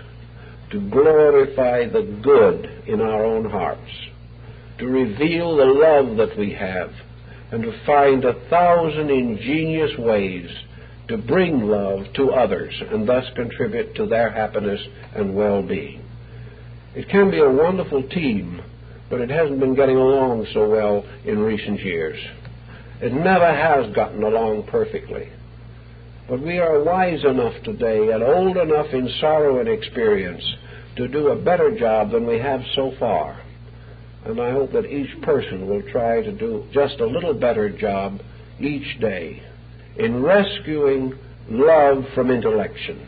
to glorify the good in our own hearts, to reveal the love that we have, and to find 1,000 ingenious ways to bring love to others and thus contribute to their happiness and well-being. It can be a wonderful team, but it hasn't been getting along so well in recent years. It never has gotten along perfectly. But we are wise enough today and old enough in sorrow and experience to do a better job than we have so far. And I hope that each person will try to do just a little better job each day in rescuing love from intellection,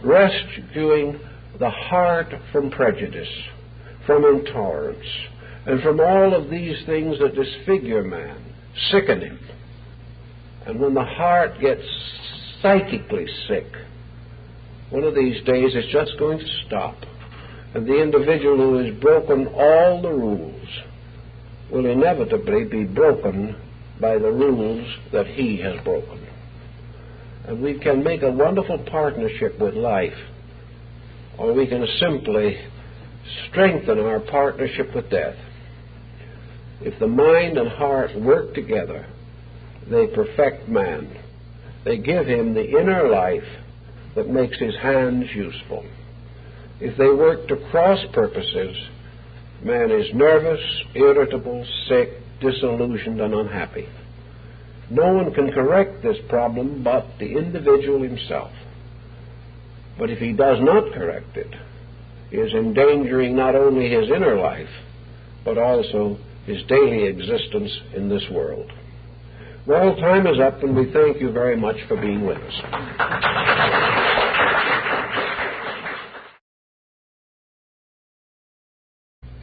rescuing the heart from prejudice, from intolerance, and from all of these things that disfigure man, sicken him. And when the heart gets psychically sick, one of these days it's just going to stop. And the individual who has broken all the rules will inevitably be broken by the rules that he has broken. And we can make a wonderful partnership with life, or we can simply strengthen our partnership with death. If the mind and heart work together, they perfect man. They give him the inner life that makes his hands useful. If they work to cross purposes, man is nervous, irritable, sick, disillusioned, and unhappy. No one can correct this problem but the individual himself. But if he does not correct it, he is endangering not only his inner life, but also his daily existence in this world. Well, time is up, and we thank you very much for being with us.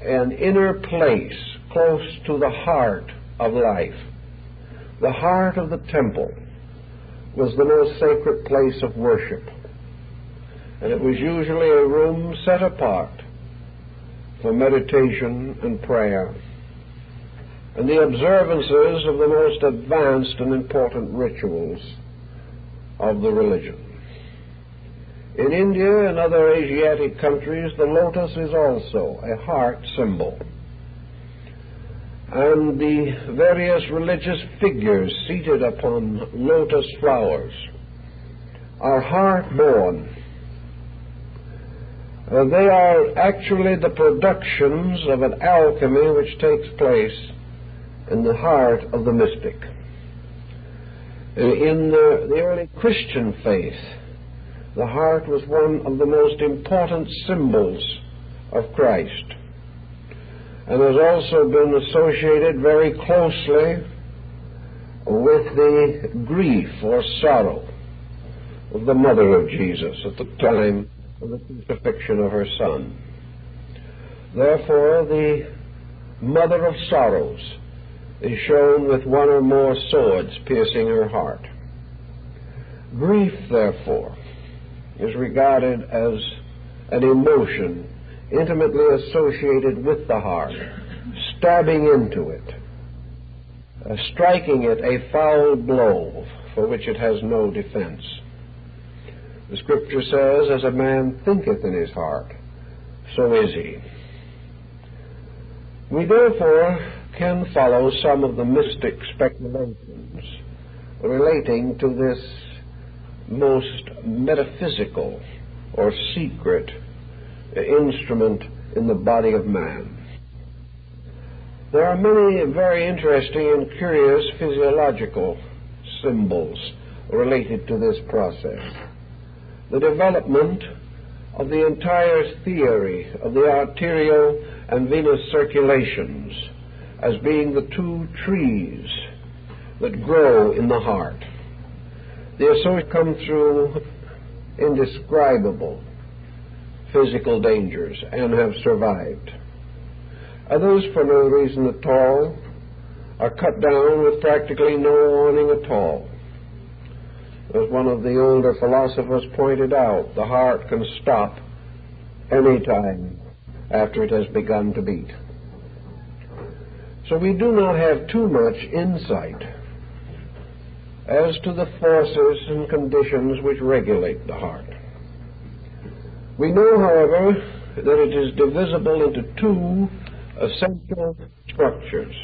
An inner place close to the heart of life, the heart of the temple, was the most sacred place of worship. And it was usually a room set apart for meditation and prayer and the observances of the most advanced and important rituals of the religion. In India and other Asiatic countries, the lotus is also a heart symbol. And the various religious figures seated upon lotus flowers are heart-born. They are actually the productions of an alchemy which takes place in the heart of the mystic. In the early Christian faith, the heart was one of the most important symbols of Christ, and has also been associated very closely with the grief or sorrow of the mother of Jesus at the time of the crucifixion of her Son. Therefore, the mother of sorrows is shown with one or more swords piercing her heart. Grief, therefore, is regarded as an emotion intimately associated with the heart, stabbing into it, striking it a foul blow for which it has no defense. The Scripture says, "As a man thinketh in his heart, so is he." We therefore can follow some of the mystic speculations relating to this most metaphysical or secret instrument in the body of man. There are many very interesting and curious physiological symbols related to this process. The development of the entire theory of the arterial and venous circulations as being the two trees that grow in the heart. The associations come through indescribable physical dangers and have survived. Others, for no reason at all, are cut down with practically no warning at all. As one of the older philosophers pointed out, the heart can stop any time after it has begun to beat. So we do not have too much insight as to the forces and conditions which regulate the heart. We know, however, that it is divisible into two essential structures.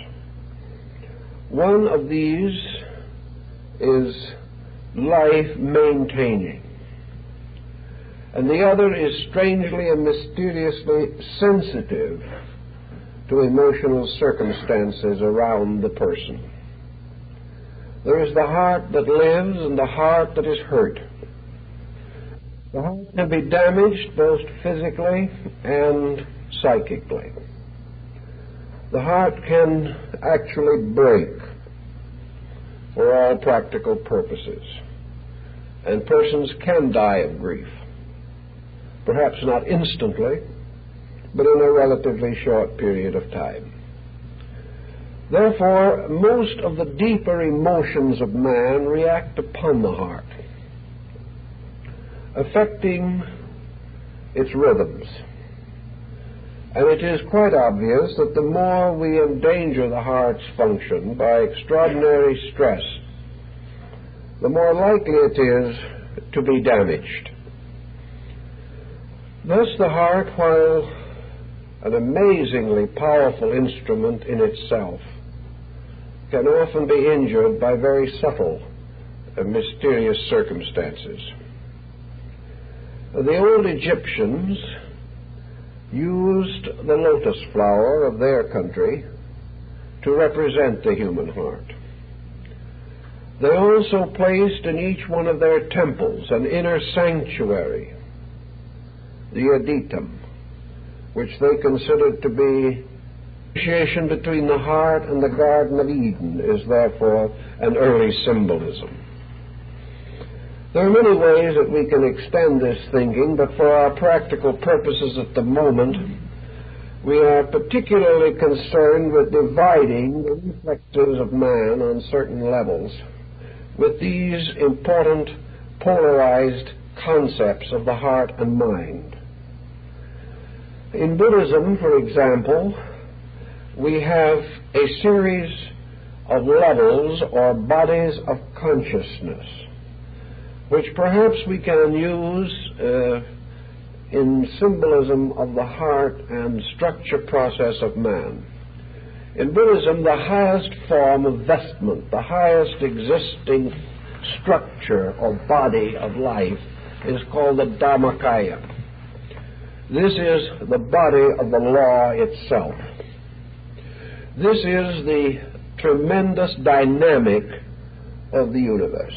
One of these is life-maintaining, and the other is strangely and mysteriously sensitive to emotional circumstances around the person. There is the heart that lives and the heart that is hurt. The heart can be damaged both physically and psychically. The heart can actually break for all practical purposes, and persons can die of grief. Perhaps not instantly, but in a relatively short period of time. Therefore, most of the deeper emotions of man react upon the heart, affecting its rhythms. And it is quite obvious that the more we endanger the heart's function by extraordinary stress, the more likely it is to be damaged. Thus the heart, while an amazingly powerful instrument in itself, can often be injured by very subtle and mysterious circumstances. The old Egyptians used the lotus flower of their country to represent the human heart. They also placed in each one of their temples an inner sanctuary, the Adytum, which they considered to be the association between the heart and the Garden of Eden, is therefore an early symbolism. There are many ways that we can extend this thinking, but for our practical purposes at the moment, we are particularly concerned with dividing the reflexes of man on certain levels with these important polarized concepts of the heart and mind. In Buddhism, for example, we have a series of levels or bodies of consciousness, which perhaps we can use in symbolism of the heart and structure process of man. In Buddhism, the highest form of vestment, the highest existing structure or body of life is called the Dhammakaya. This is the body of the law itself. This is the tremendous dynamic of the universe.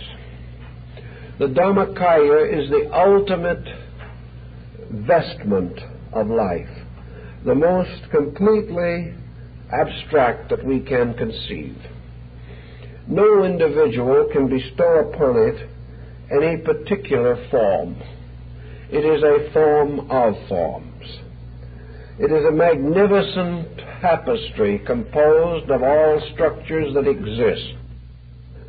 The Dhammakaya is the ultimate vestment of life, the most completely abstract that we can conceive. No individual can bestow upon it any particular form. It is a form of forms. It is a magnificent tapestry composed of all structures that exist.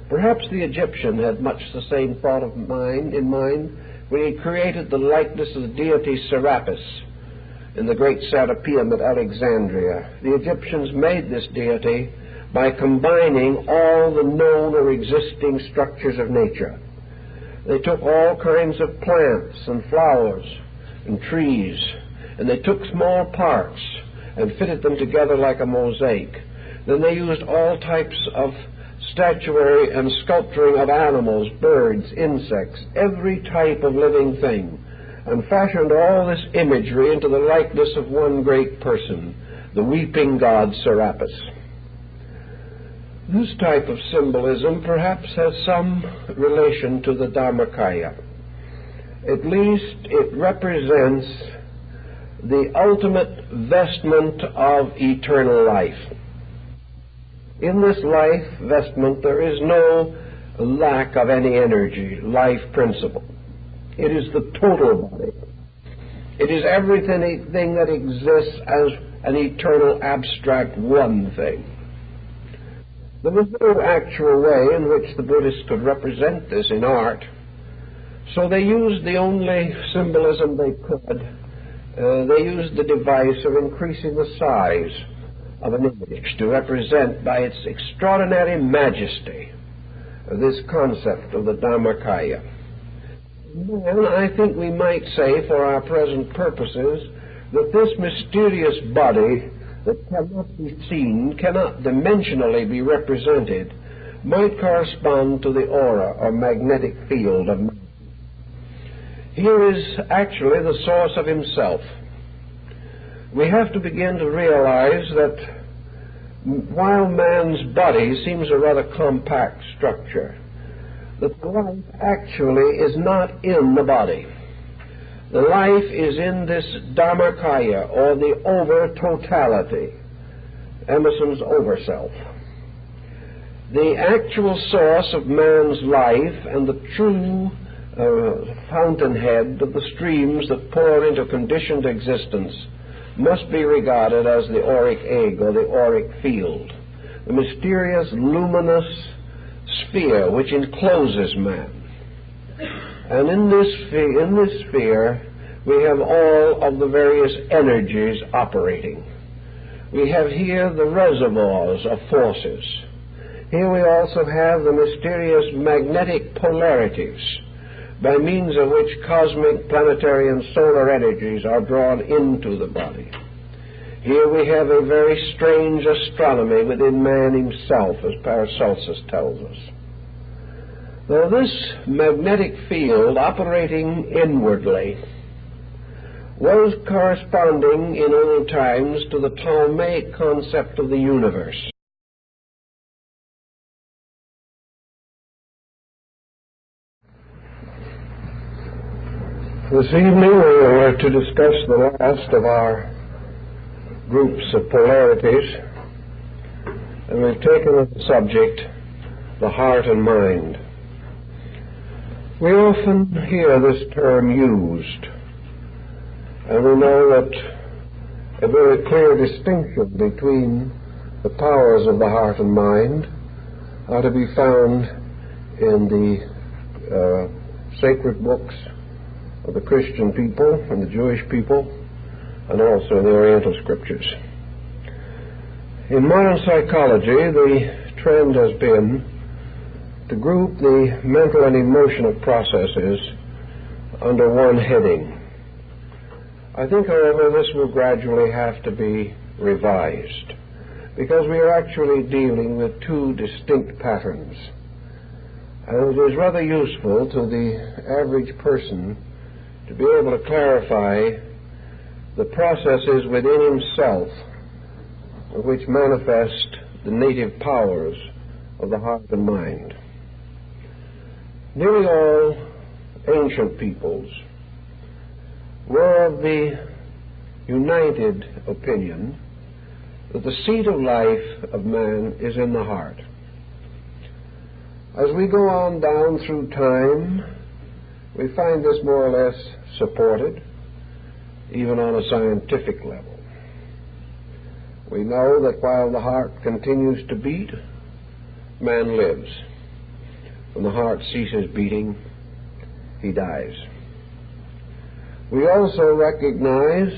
Perhaps the Egyptian had much the same thought in mind when he created the likeness of the deity Serapis in the great Serapeum at Alexandria. The Egyptians made this deity by combining all the known or existing structures of nature. They took all kinds of plants and flowers and trees, and they took small parts and fitted them together like a mosaic. Then they used all types of statuary and sculpturing of animals, birds, insects, every type of living thing, and fashioned all this imagery into the likeness of one great person, the weeping god Serapis. This type of symbolism perhaps has some relation to the Dharmakaya. At least it represents the ultimate vestment of eternal life. In this life vestment there is no lack of any energy, life principle. It is the total body. It is everything that exists as an eternal abstract one thing. There was no actual way in which the Buddhists could represent this in art, so they used the only symbolism they could. They used the device of increasing the size of an image to represent by its extraordinary majesty this concept of the Dharmakaya. And I think we might say, for our present purposes, that this mysterious body that cannot be seen, cannot dimensionally be represented, might correspond to the aura or magnetic field of man. Here is actually the source of himself. We have to begin to realize that while man's body seems a rather compact structure, that the life actually is not in the body. The life is in this Dharmakaya, or the over-totality, Emerson's over-self. The actual source of man's life and the true fountainhead of the streams that pour into conditioned existence must be regarded as the auric egg or the auric field, the mysterious luminous sphere which encloses man. And in this sphere we have all of the various energies operating. We have here the reservoirs of forces. Here we also have the mysterious magnetic polarities, by means of which cosmic, planetary, and solar energies are drawn into the body. Here we have a very strange astronomy within man himself, as Paracelsus tells us. Now, this magnetic field operating inwardly was corresponding in old times to the Ptolemaic concept of the universe. This evening we are to discuss the last of our groups of polarities, and we've taken as a subject the heart and mind. We often hear this term used, and we know that a very clear distinction between the powers of the heart and mind are to be found in the sacred books of the Christian people and the Jewish people, and also in the Oriental scriptures. In modern psychology, the trend has been to group the mental and emotional processes under one heading. I think, however, this will gradually have to be revised, because we are actually dealing with two distinct patterns. And it is rather useful to the average person to be able to clarify the processes within himself which manifest the native powers of the heart and mind. Nearly all ancient peoples were of the united opinion that the seat of life of man is in the heart. As we go on down through time, We find this more or less supported even on a scientific level. We know that while the heart continues to beat, man lives. When the heart ceases beating, he dies. We also recognize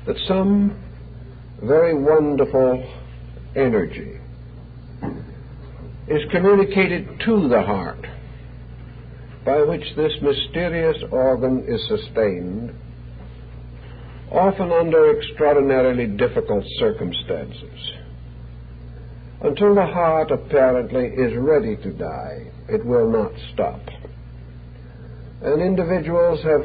that some very wonderful energy is communicated to the heart, by which this mysterious organ is sustained, often under extraordinarily difficult circumstances. Until the heart apparently is ready to die, it will not stop. And individuals have